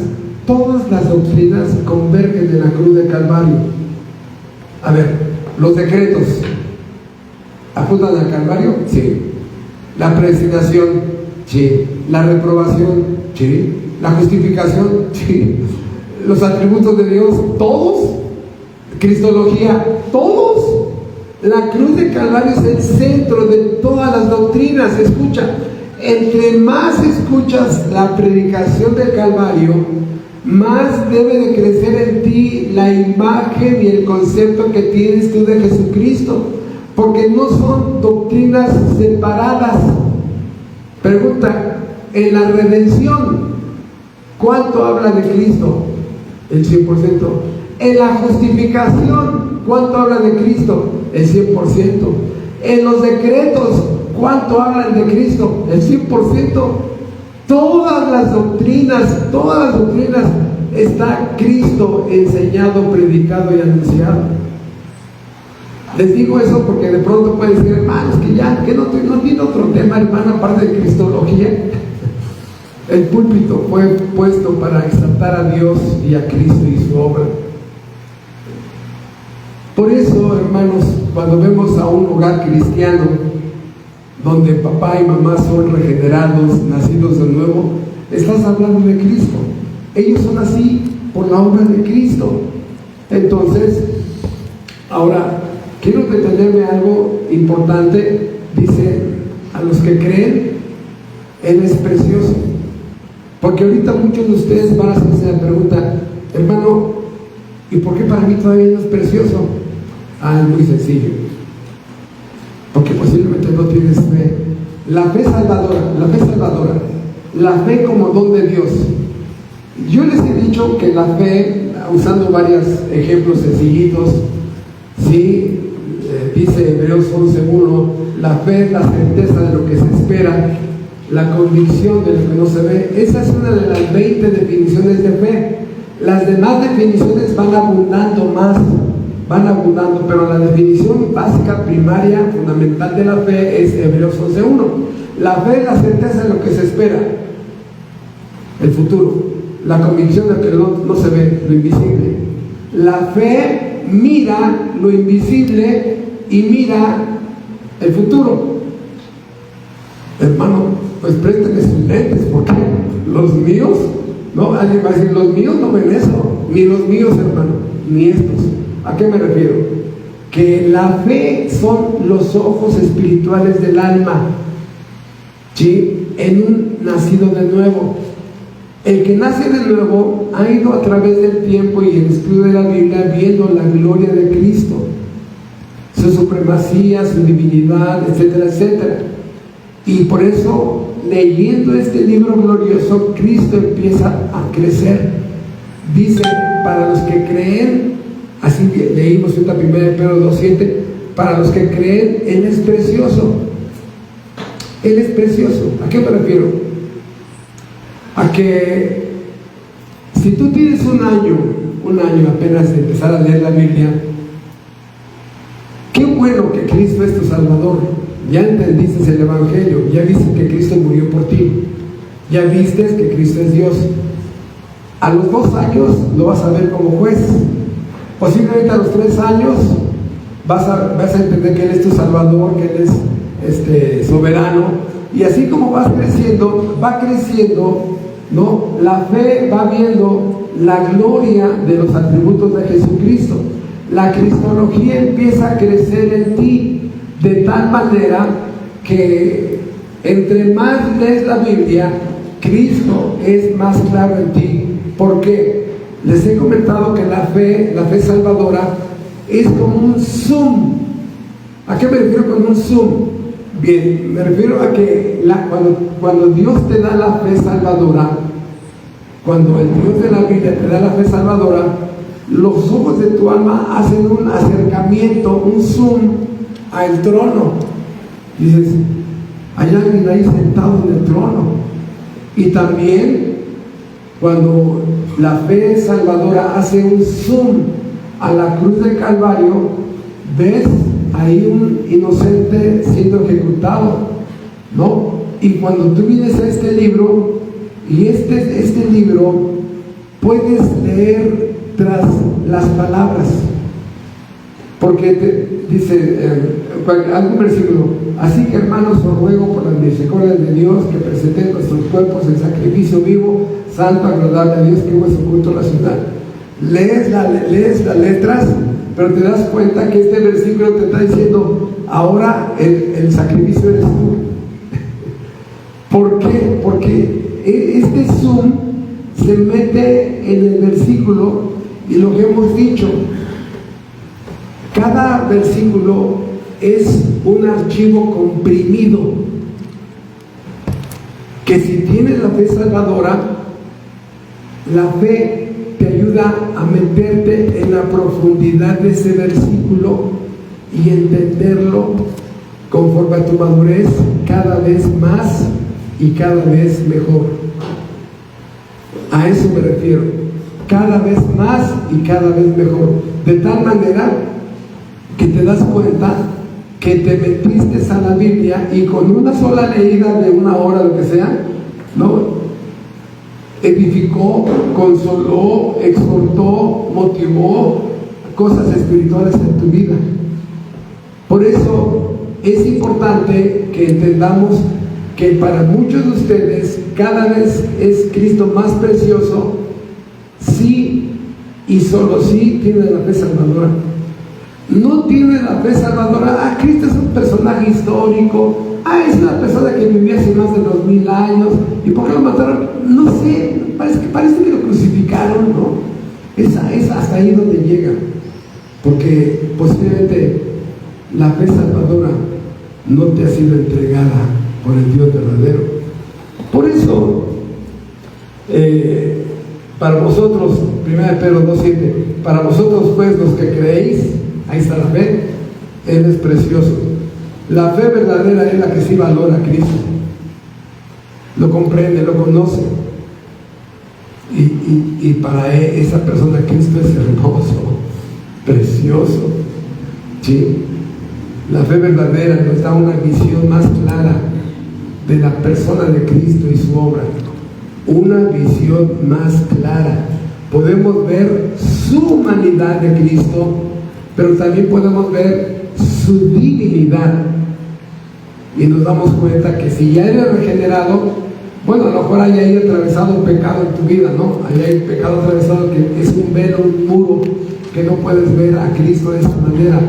A: convergen en la cruz de Calvario. A ver, los decretos apuntan al Calvario, sí. La predestinación, sí. La reprobación, sí. La justificación, sí. Los atributos de Dios, todos. Cristología, todos. La cruz de Calvario es el centro de todas las doctrinas. Escucha, entre más escuchas la predicación del Calvario, más debe de crecer en ti la imagen y el concepto que tienes tú de Jesucristo, porque no son doctrinas separadas. Pregunta, en la redención, ¿cuánto habla de Cristo? El 100%. En la justificación, ¿cuánto habla de Cristo? El 100%. En los decretos, ¿cuánto hablan de Cristo? El 100%. Todas las doctrinas está Cristo enseñado, predicado y anunciado. Les digo eso porque de pronto pueden decir, hermanos, que no tiene otro tema, hermano, aparte de cristología. El púlpito fue puesto para exaltar a Dios y a Cristo y su obra. Por eso, hermanos, cuando vemos a un hogar cristiano donde papá y mamá son regenerados, nacidos de nuevo, estás hablando de Cristo. Ellos son así por la obra de Cristo. Entonces, ahora quiero detenerme a algo importante. Dice, a los que creen, Él es precioso. Porque ahorita muchos de ustedes van a hacerse la pregunta, hermano, ¿y por qué para mí todavía no es precioso? Es muy sencillo. Porque posiblemente no tienes fe. La fe salvadora, la fe como don de Dios. Yo les he dicho que la fe, usando varios ejemplos sencillitos, ¿sí? Dice Hebreos 11:1, la fe es la certeza de lo que se espera, la convicción de lo que no se ve. Esa es una de las 20 definiciones de fe. Las demás definiciones van abundando, pero la definición básica, primaria, fundamental de la fe es Hebreos 11:1. La fe es la certeza de lo que se espera, el futuro, la convicción de lo que no se ve, lo invisible. La fe mira lo invisible y mira el futuro. Hermano, pues préstame sus lentes, porque los míos, no, alguien va a decir, los míos no ven eso, ni los míos, hermano, ni estos. ¿A qué me refiero? Que la fe son los ojos espirituales del alma, ¿sí? En un nacido de nuevo. El que nace de nuevo ha ido a través del tiempo y el estudio de la Biblia viendo la gloria de Cristo, su supremacía, su divinidad, etcétera, etcétera. Y por eso, leyendo este libro glorioso, Cristo empieza a crecer. Dice, para los que creen, así leímos en la 1 Pedro 2:7, para los que creen, Él es precioso. Él es precioso. ¿A qué me refiero? A que si tú tienes un año apenas de empezar a leer la Biblia, qué bueno que Cristo es tu Salvador. Ya entendiste el Evangelio, ya viste que Cristo murió por ti, ya viste que Cristo es Dios. A los 2 años lo vas a ver como juez. Posiblemente a los 3 años vas a entender que Él es tu Salvador, que Él es soberano. Y así como va creciendo, ¿no? La fe va viendo la gloria de los atributos de Jesucristo. La cristología empieza a crecer en ti de tal manera que entre más lees la Biblia, Cristo es más claro en ti. ¿Por qué? Les he comentado que la fe salvadora es como un zoom. ¿A qué me refiero con un zoom? Bien, me refiero a que cuando Dios te da la fe salvadora, cuando el Dios de la Biblia te da la fe salvadora, los ojos de tu alma hacen un acercamiento, un zoom al trono. Dices, hay alguien ahí sentado en el trono. Y también cuando la fe salvadora hace un zoom a la cruz del Calvario, ves ahí un inocente siendo ejecutado, ¿no? Y cuando tú vienes a este libro, y este libro puedes leer tras las palabras, porque dice algún versículo, así que hermanos os ruego por las misericordias de Dios que presenten nuestros cuerpos en sacrificio vivo, santo, agradable a Dios, que es vuestro culto racional. Lees las letras, pero te das cuenta que este versículo te está diciendo, ahora el sacrificio eres tú. ¿Por qué? Porque este zoom se mete en el versículo, y lo que hemos dicho, cada versículo es un archivo comprimido, que si tienes la fe salvadora, La fe te ayuda a meterte en la profundidad de ese versículo y entenderlo conforme a tu madurez cada vez más y cada vez mejor. A eso me refiero, cada vez más y cada vez mejor, de tal manera que te das cuenta que te metiste a la Biblia y con una sola leída de una hora, lo que sea, ¿no?, edificó, consoló, exhortó, motivó cosas espirituales en tu vida. Por eso es importante que entendamos que para muchos de ustedes cada vez es Cristo más precioso si y solo si tiene la fe salvadora. No tiene la fe salvadora, Cristo es un personaje histórico, es una persona que vivía hace más de 2000 años, ¿y por qué lo mataron? No sé, parece que lo crucificaron, ¿no? Es hasta ahí donde llega, porque posiblemente la fe salvadora no te ha sido entregada por el Dios verdadero. Por eso, para vosotros, 1 Pedro 2:7, para vosotros pues los que creéis, ahí está la fe, Él es precioso. La fe verdadera es la que sí valora a Cristo, lo comprende, lo conoce, y para esa persona Cristo es hermoso, precioso, ¿sí? La fe verdadera nos da una visión más clara de la persona de Cristo y su obra, una visión más clara. Podemos ver su humanidad de Cristo, pero también podemos ver su divinidad, y nos damos cuenta que si ya eres regenerado, bueno, a lo mejor hay ahí atravesado un pecado en tu vida, ¿no? Ahí hay pecado atravesado que es un velo, un muro, que no puedes ver a Cristo de esa manera.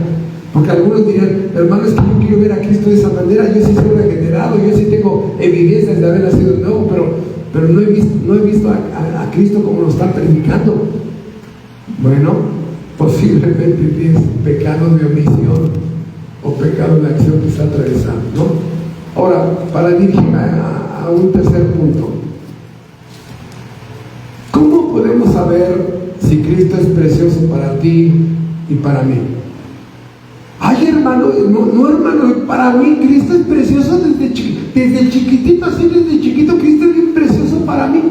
A: Porque algunos dirán, hermano, es que yo quiero ver a Cristo de esa manera, yo sí soy regenerado, yo sí tengo evidencias de haber nacido de nuevo, pero no he visto a Cristo como lo están predicando. Bueno, posiblemente tienes pecado de omisión o pecado de acción que está atravesando, ¿no? Ahora, para dirigirme a un tercer punto, ¿cómo podemos saber si Cristo es precioso para ti y para mí? Ay, hermano, no, hermano, para mí Cristo es precioso desde chiquitito, así desde chiquito Cristo es bien precioso para mí.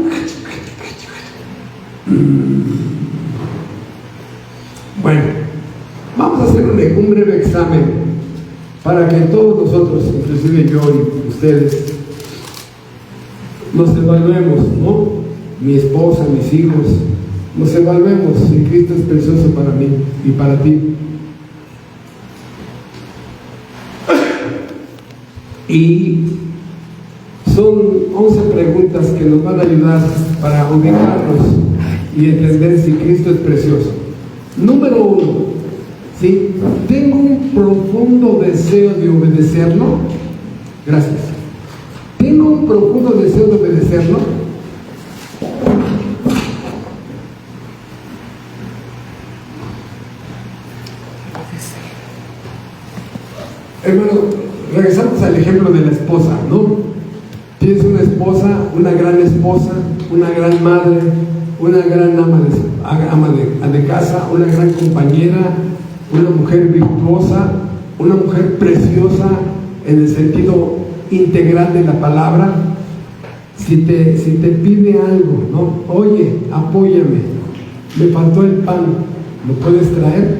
A: Bueno, vamos a hacer un breve examen para que todos nosotros, inclusive yo y ustedes, nos evaluemos, ¿no? Mi esposa, mis hijos, nos evaluemos si Cristo es precioso para mí y para ti. Y son 11 preguntas que nos van a ayudar para ubicarnos y entender si Cristo es precioso. Número 1, ¿sí? ¿Tengo un profundo deseo de obedecerlo? Gracias. ¿Tengo un profundo deseo de obedecerlo? Hermano, regresamos al ejemplo de la esposa, ¿no? Tienes una esposa, una gran esposa, una gran madre, una gran ama de casa, una gran compañera, una mujer virtuosa, una mujer preciosa en el sentido integral de la palabra. Si te pide algo, ¿no? Oye, apóyame, me faltó el pan, ¿lo puedes traer?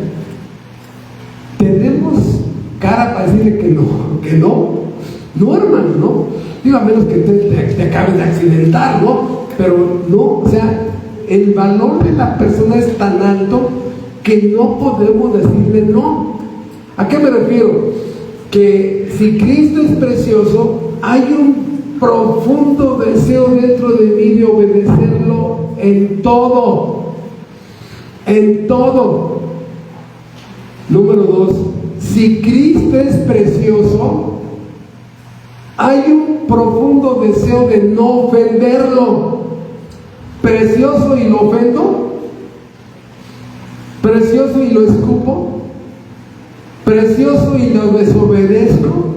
A: Tenemos cara para decirle que no, hermano, no. Digo, a menos que te acabes de accidentar, ¿no? Pero no, o sea, el valor de la persona es tan alto que no podemos decirle no. ¿A qué me refiero? Que si Cristo es precioso, hay un profundo deseo dentro de mí de obedecerlo en todo. En todo. Número 2, si Cristo es precioso, hay un profundo deseo de no ofenderlo. ¿Precioso y lo ofendo? ¿Precioso y lo escupo? ¿Precioso y lo desobedezco?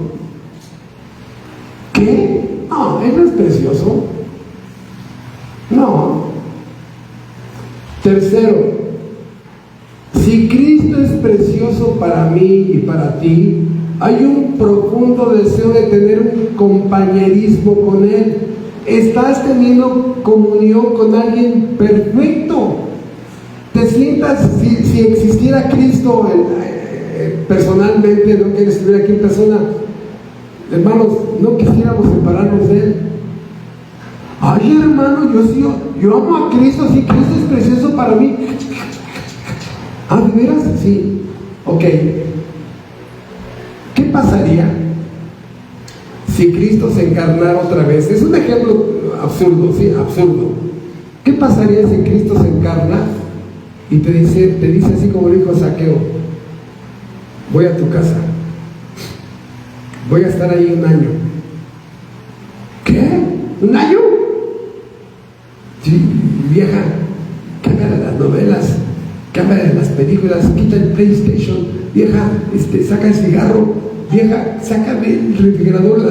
A: ¿Qué? No, él no es precioso. No. Tercero, si Cristo es precioso para mí y para ti, hay un profundo deseo de tener un compañerismo con Él. Estás teniendo comunión con alguien perfecto. Te sientas, si existiera Cristo personalmente, no que Él estuviera aquí en persona, hermanos, no quisiéramos separarnos de Él. Ay, hermano, yo amo a Cristo, sí, Cristo es precioso para mí. Ah, ¿de veras? Sí. Ok. ¿Qué pasaría si Cristo se encarnara otra vez? Es un ejemplo absurdo, sí, absurdo. ¿Qué pasaría si Cristo se encarna y te dice así como dijo Zaqueo: voy a tu casa, voy a estar ahí un año? ¿Qué? ¿Un año? Sí, vieja, cambia de las novelas, cambia de las películas, quita el PlayStation, vieja, saca el cigarro, vieja, sácame el refrigerador,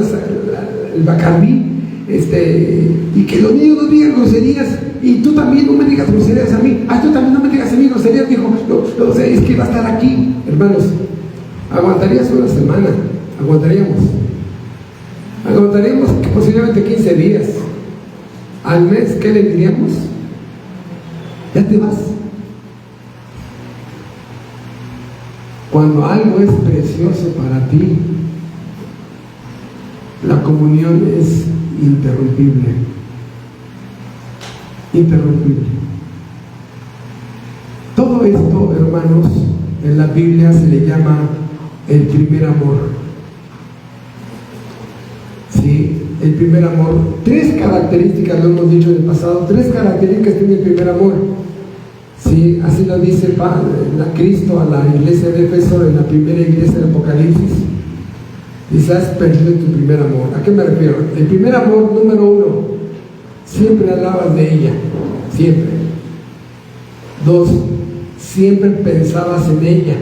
A: el Bacardí, y que los niños no digan groserías, y tú también no me digas groserías a mí. Tú también no me digas a mí groserías, viejo. No sé, es que va a estar aquí. Hermanos, aguantarías una semana, aguantaríamos posiblemente 15 días. Al mes, ¿qué le diríamos? Ya te vas. Cuando algo es precioso para ti, la comunión es interrumpible. Todo esto, hermanos, en la Biblia se le llama el primer amor. Sí, el primer amor. 3 características, lo hemos dicho en el pasado, 3 características tiene el primer amor. Sí, así lo dice Cristo a la iglesia de Éfeso, en la primera iglesia del Apocalipsis. Dice: has perdido tu primer amor. ¿A qué me refiero? El primer amor, número 1, siempre hablabas de ella, siempre. 2, siempre pensabas en ella.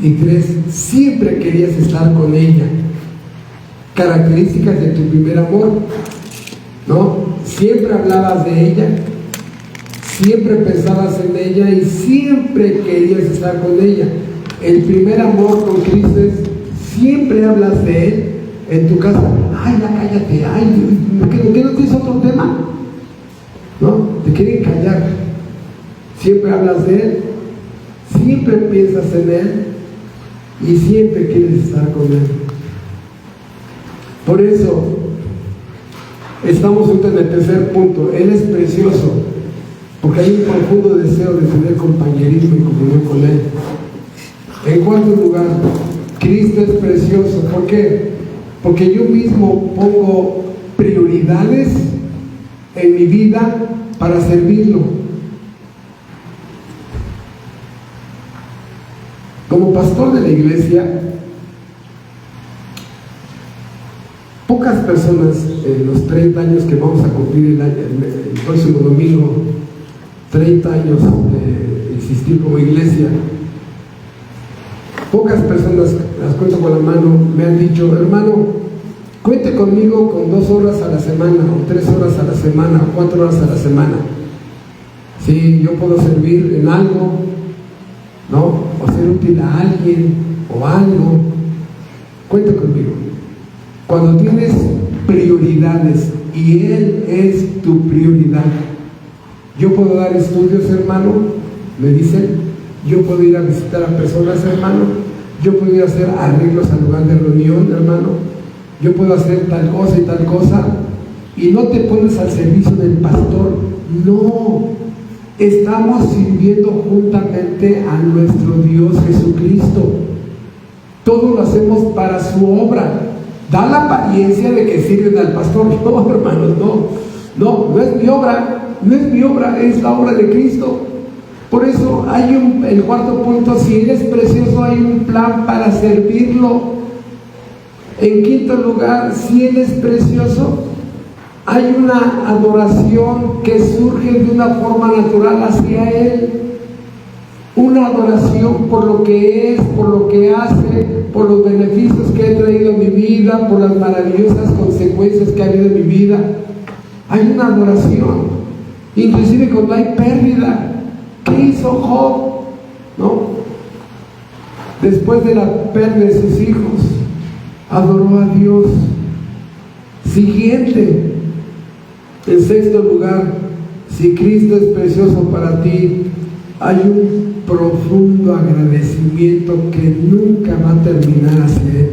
A: Y 3, siempre querías estar con ella. Características de tu primer amor, ¿no? Siempre hablabas de ella, siempre pensabas en ella y siempre querías estar con ella. El primer amor con Cristo es: siempre hablas de Él en tu casa. Ay, ya cállate, ay, ¿qué no tienes otro tema? ¿No? Te quieren callar. Siempre hablas de Él, siempre piensas en Él y siempre quieres estar con Él. Por eso estamos ahorita en el tercer punto. Él es precioso porque hay un profundo deseo de tener compañerismo y comunión con Él. En cuarto lugar, Cristo es precioso. ¿Por qué? Porque yo mismo pongo prioridades en mi vida para servirlo. Como pastor de la iglesia, pocas personas en los 30 años que vamos a cumplir el próximo domingo, 30 años de existir como iglesia, pocas personas, las cuento con la mano, me han dicho: hermano, cuente conmigo con 2 horas a la semana, o 3 horas a la semana, o 4 horas a la semana. Sí, yo puedo servir en algo, ¿no? O ser útil a alguien, o algo. Cuente conmigo. Cuando tienes prioridades y Él es tu prioridad. Yo puedo dar estudios, hermano, me dicen. Yo puedo ir a visitar a personas, hermano. Yo puedo ir a hacer arreglos al lugar de reunión, hermano. Yo puedo hacer tal cosa y tal cosa. Y no te pones al servicio del pastor. No. Estamos sirviendo juntamente a nuestro Dios Jesucristo. Todo lo hacemos para su obra. Da la apariencia de que sirven al pastor. No, hermanos, no es mi obra, es la obra de Cristo. Por eso el cuarto punto: si Él es precioso, hay un plan para servirlo. En quinto lugar, si Él es precioso, hay una adoración que surge de una forma natural hacia Él. Una adoración por lo que es, por lo que hace, por los beneficios que he traído a mi vida, por las maravillosas consecuencias que ha habido en mi vida. Hay una adoración, inclusive cuando hay pérdida. ¿Qué hizo Job? ¿No? Después de la pérdida de sus hijos, adoró a Dios. Siguiente, en sexto lugar, si Cristo es precioso para ti, hay un profundo agradecimiento que nunca va a terminar hacia Él.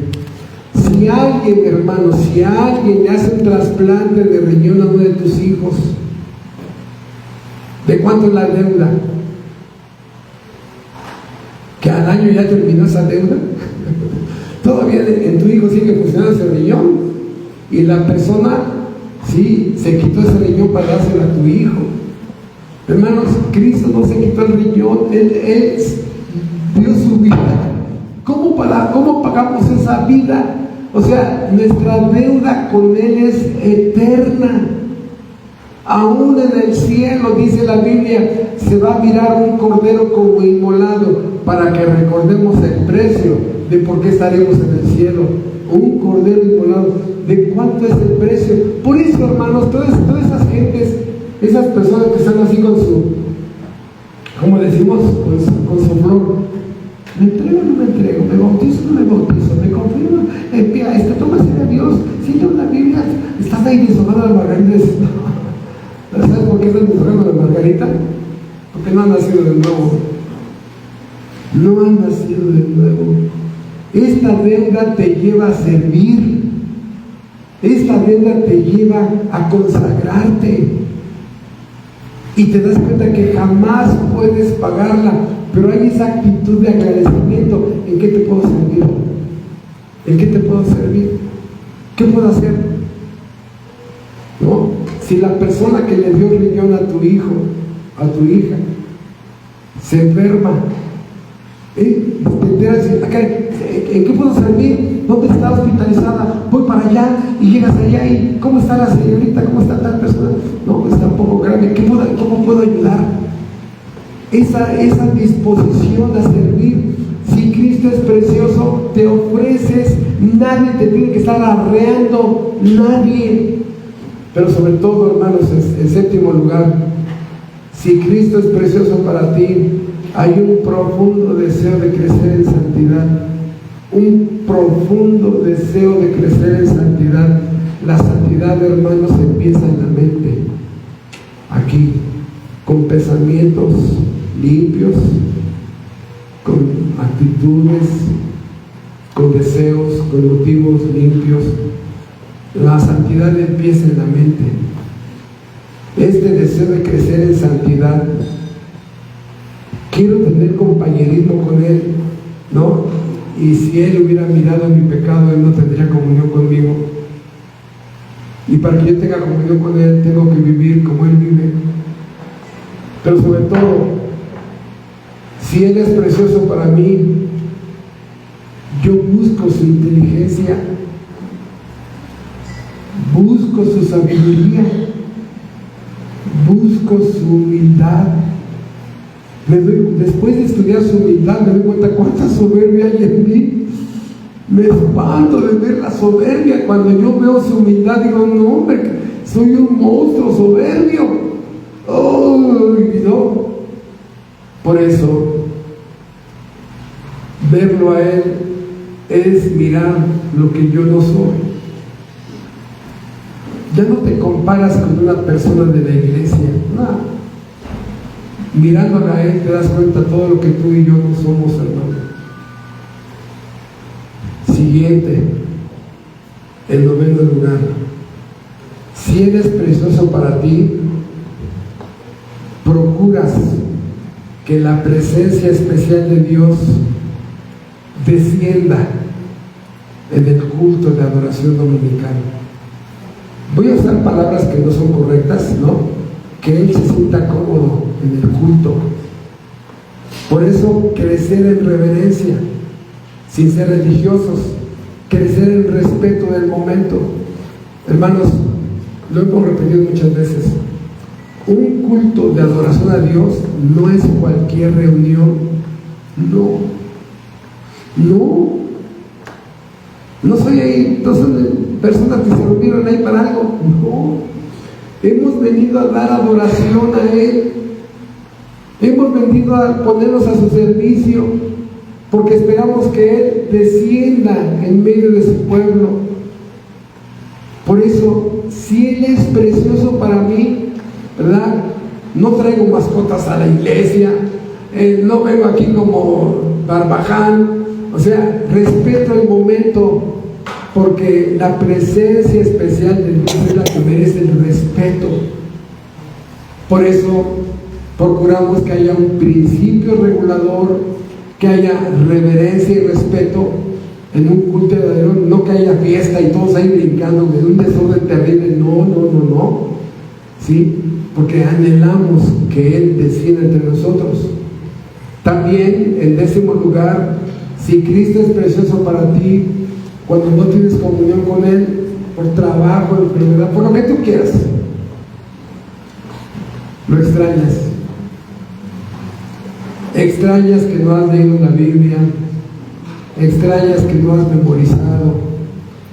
A: Si alguien, hermano, si alguien le hace un trasplante de riñón a uno de tus hijos, ¿de cuánto es la deuda? ¿Que al año ya terminó esa deuda? Todavía en tu hijo sigue funcionando ese riñón, y la persona, sí, se quitó ese riñón para dárselo a tu hijo. Hermanos, Cristo no se quitó el riñón, Él dio su vida. ¿Cómo pagamos esa vida? O sea, nuestra deuda con Él es eterna. Aún en el cielo, dice la Biblia, se va a mirar un cordero como inmolado, para que recordemos el precio de por qué estaremos en el cielo. Un cordero inmolado, ¿de cuánto es el precio? Por eso, hermanos, todas esas gentes, esas personas que están así con su, como decimos, con su flor, ¿me entrego o no me entrego? ¿Me bautizo o no me bautizo? ¿Me confirmo? ¿Tomas a Dios? ¿Siento la Biblia? ¿Estás ahí deshojando a la margarita? No. ¿Sabes por qué estás deshojando a la margarita? Porque no han nacido de nuevo. No han nacido de nuevo. Esta deuda te lleva a servir. Esta deuda te lleva a consagrarte. Y te das cuenta que jamás puedes pagarla, pero hay esa actitud de agradecimiento. ¿En qué te puedo servir? ¿En qué te puedo servir? ¿Qué puedo hacer? ¿No? Si la persona que le dio el riñón a tu hijo, a tu hija, se enferma, te enteras, ¿en qué puedo servir? ¿Dónde está hospitalizada? Voy para allá, y llegas allá y ¿cómo está la señorita? ¿Cómo está tal persona? No, está un poco grave. ¿Cómo puedo ayudar? Esa disposición a servir. Si Cristo es precioso, te ofreces. Nadie te tiene que estar arreando, nadie. Pero sobre todo, hermanos, en séptimo lugar, si Cristo es precioso para ti, hay un profundo deseo de crecer en santidad. Un profundo deseo de crecer en santidad. La santidad, hermanos, empieza en la mente, aquí, con pensamientos limpios, con actitudes, con deseos, con motivos limpios. La santidad empieza en la mente. Este deseo de crecer en santidad, quiero tener compañerismo con Él, ¿no? Y si Él hubiera mirado mi pecado, Él no tendría comunión conmigo. Y para que yo tenga comunión con Él, tengo que vivir como Él vive. Pero sobre todo, si Él es precioso para mí, yo busco su inteligencia, busco su sabiduría, busco su humildad. Después de estudiar su humildad, me doy cuenta cuánta soberbia hay en mí. Me espanto de ver la soberbia. Cuando yo veo su humildad, digo, no, hombre, soy un monstruo soberbio. Oh, no. Por eso, verlo a Él es mirar lo que yo no soy. Ya no te comparas con una persona de la iglesia, no. Mirándola a Él te das cuenta de todo lo que tú y yo no somos, hermano. Siguiente, el noveno lugar. Si Él es precioso para ti, procuras que la presencia especial de Dios descienda en el culto de adoración dominical. Voy a usar palabras que no son correctas, ¿no? Que Él se sienta cómodo en el culto. Por eso, crecer en reverencia, sin ser religiosos, crecer en respeto del momento. Hermanos, lo hemos repetido muchas veces. Un culto de adoración a Dios no es cualquier reunión. No soy ahí, no son personas que se reunieron ahí para algo. No. Hemos venido a dar adoración a Él. Hemos venido a ponernos a su servicio porque esperamos que Él descienda en medio de su pueblo. Por eso, si Él es precioso para mí, ¿verdad? No traigo mascotas a la iglesia, no vengo aquí como barbaján, o sea, respeto el momento, porque la presencia especial de Dios es la que merece el respeto. Por eso procuramos que haya un principio regulador, que haya reverencia y respeto en un culto verdadero, no que haya fiesta y todos ahí brincando de un desorden terrible. No, ¿sí? Porque anhelamos que Él descienda entre nosotros. También, en 10º lugar, si Cristo es precioso para ti, cuando no tienes comunión con Él, por trabajo, enfermedad, por lo que tú quieras, lo extrañas. Extrañas que no has leído la Biblia, extrañas que no has memorizado,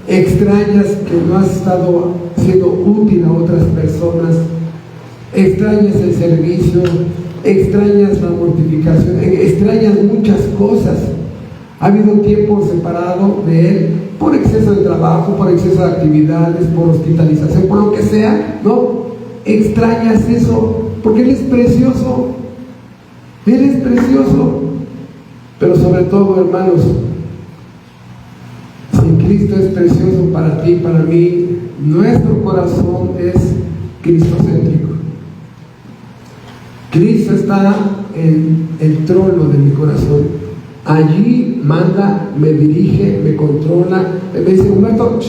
A: extrañas que no has estado siendo útil a otras personas, extrañas el servicio, extrañas la mortificación, extrañas muchas cosas. Ha habido un tiempo separado de Él por exceso de trabajo, por exceso de actividades, por hospitalización, por lo que sea, ¿no? Extrañas eso porque Él es precioso. Él es precioso. Pero sobre todo, hermanos, si Cristo es precioso para ti, para mí, nuestro corazón es cristocéntrico. Cristo está en el trono de mi corazón. Allí manda, me dirige, me controla, me dice, Humberto,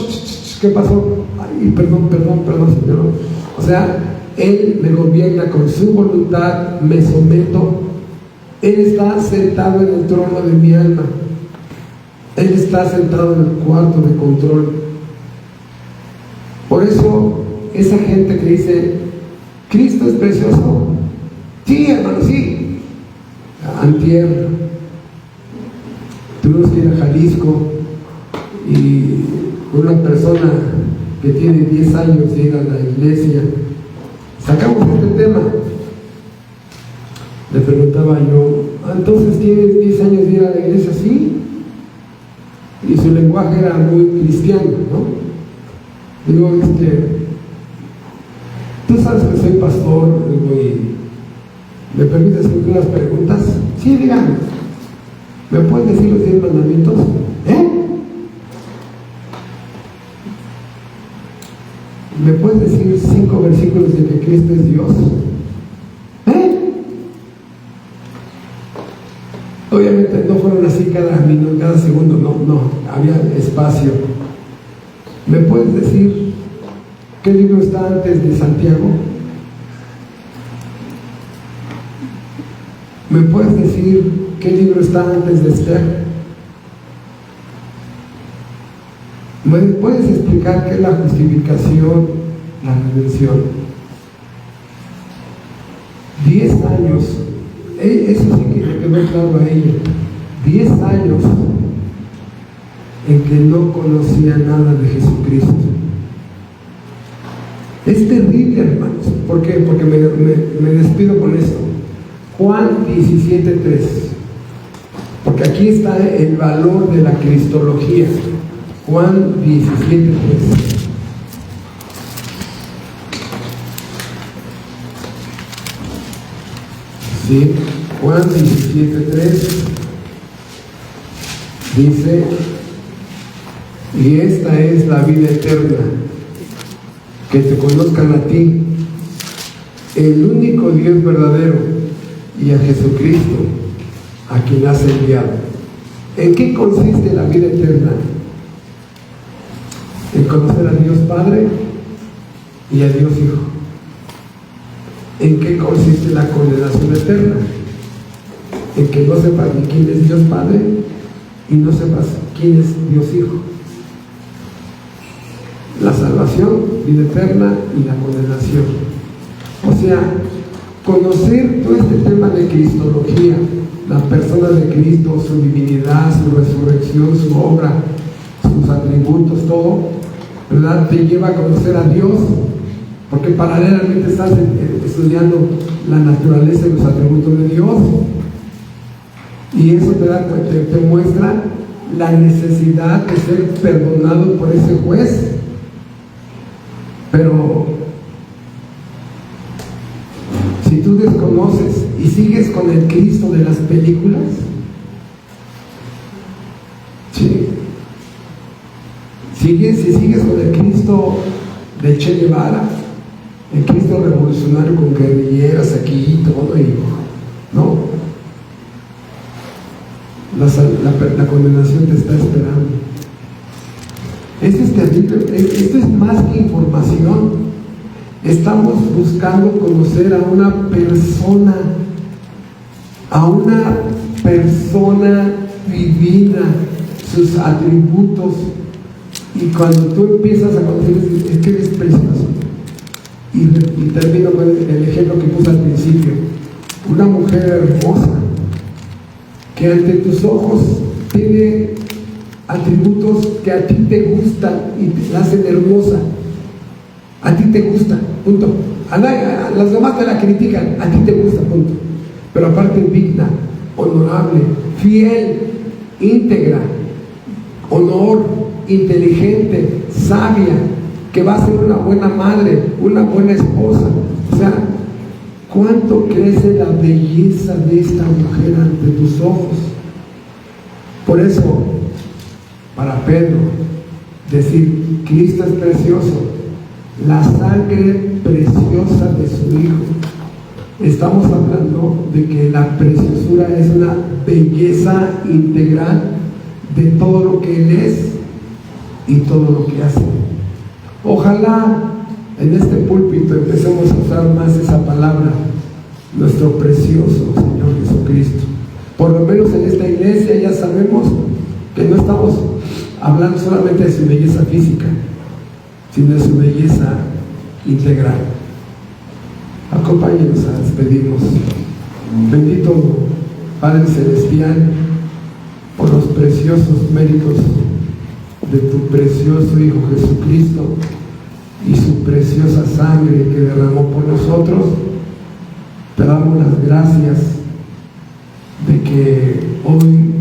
A: ¿qué pasó? Ay, perdón, Señor. O sea, Él me gobierna con su voluntad, me someto. Él está sentado en el trono de mi alma. Él está sentado en el cuarto de control. Por eso, esa gente que dice, Cristo es precioso. Sí, hermano, sí. Antier, tuvimos que ir a Jalisco y una persona que tiene 10 años de ir a la iglesia, sacamos este tema. Le preguntaba yo, entonces tienes 10 años de ir a la iglesia, sí, y su lenguaje era muy cristiano, ¿no? Digo, tú sabes que soy pastor, digo, y ¿me permites hacer unas preguntas? Sí, dígame. ¿Me puedes decir los 10 mandamientos? ¿Me puedes decir 5 versículos de que Cristo es Dios? Obviamente no fueron así cada minuto, cada segundo, no, había espacio. ¿Me puedes decir qué libro está antes de Santiago? ¿Me puedes decir qué libro está antes de Esther? ¿Me puedes explicar qué es la justificación, la redención? 10 años, eso sí que le quedó claro a ella. 10 años en que no conocía nada de Jesucristo. Es terrible, hermanos. ¿Por qué? Porque me despido con esto. Juan 17:3. Porque aquí está el valor de la cristología. Juan 17:3. Sí, Juan 17:3 dice, y esta es la vida eterna, que te conozcan a ti, el único Dios verdadero, y a Jesucristo, a quien has enviado. ¿En qué consiste la vida eterna? En conocer a Dios Padre y a Dios Hijo. ¿En qué consiste la condenación eterna? En que no sepas ni quién es Dios Padre y no sepas quién es Dios Hijo. La salvación, vida eterna, y la condenación. O sea, conocer todo este tema de cristología, la persona de Cristo, su divinidad, su resurrección, su obra, sus atributos, todo, ¿verdad? Te lleva a conocer a Dios, porque paralelamente estás estudiando la naturaleza y los atributos de Dios. Y eso te muestra la necesidad de ser perdonado por ese juez. Pero si tú desconoces y sigues con el Cristo de las películas, ¿sí? Si sigues con el Cristo del Che Guevara, el Cristo revolucionario con guerrilleras aquí y todo, y no, la condenación te está esperando. Esto es terrible, esto es más que información. Estamos buscando conocer a una persona divina, sus atributos, y cuando tú empiezas a conocer, es que eres precioso. Y termino con el ejemplo que puse al principio. Una mujer hermosa que ante tus ojos tiene atributos que a ti te gustan y te la hacen hermosa. A ti te gusta, punto. A las demás te la critican, a ti te gusta, punto. Pero aparte digna, honorable, fiel, íntegra, honor, inteligente, sabia, que va a ser una buena madre, una buena esposa. O sea, ¿cuánto crece la belleza de esta mujer ante tus ojos? Por eso, para Pedro, decir Cristo es precioso, la sangre preciosa de su Hijo. Estamos hablando de que la preciosura es una belleza integral de todo lo que Él es y todo lo que hace. Ojalá en este púlpito empecemos a usar más esa palabra, nuestro precioso Señor Jesucristo. Por lo menos en esta iglesia ya sabemos que no estamos hablando solamente de su belleza física, sino de su belleza integral. Acompáñenos a despedirnos. Bendito Padre Celestial, por los preciosos méritos de tu precioso Hijo Jesucristo y su preciosa sangre que derramó por nosotros, te damos las gracias de que hoy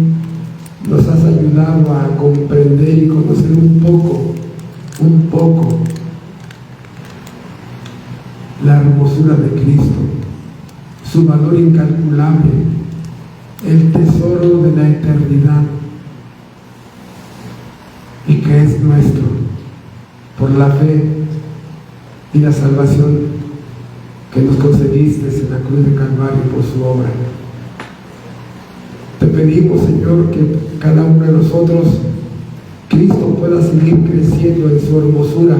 A: nos has ayudado a comprender y conocer un poco la hermosura de Cristo, su valor incalculable, el tesoro de la eternidad, y que es nuestro por la fe y la salvación que nos concediste en la cruz de Calvario por su obra. Te pedimos, Señor, que cada uno de nosotros, Cristo pueda seguir creciendo en su hermosura,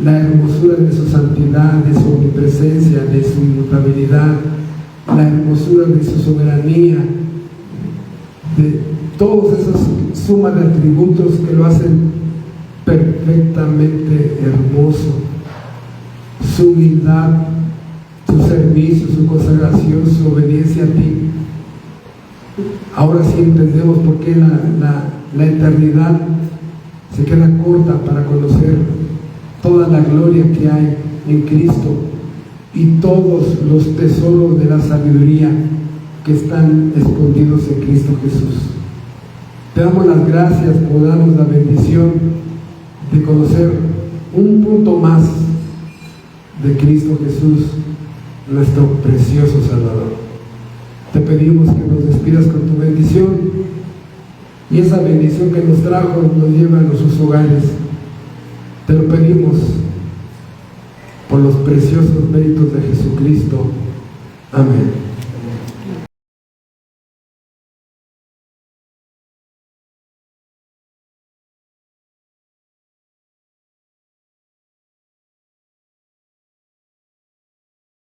A: la hermosura de su santidad, de su omnipresencia, de su inmutabilidad, la hermosura de su soberanía, de todos esos suma de atributos que lo hacen perfectamente hermoso. Su humildad, su servicio, su consagración, su obediencia a ti. Ahora sí entendemos por qué la eternidad se queda corta para conocer toda la gloria que hay en Cristo y todos los tesoros de la sabiduría que están escondidos en Cristo Jesús. Te damos las gracias por darnos la bendición de conocer un punto más de Cristo Jesús, nuestro precioso Salvador. Te pedimos que nos despidas con tu bendición, y esa bendición que nos trajo nos lleva a nuestros hogares. Te lo pedimos por los preciosos méritos de Jesucristo. Amén.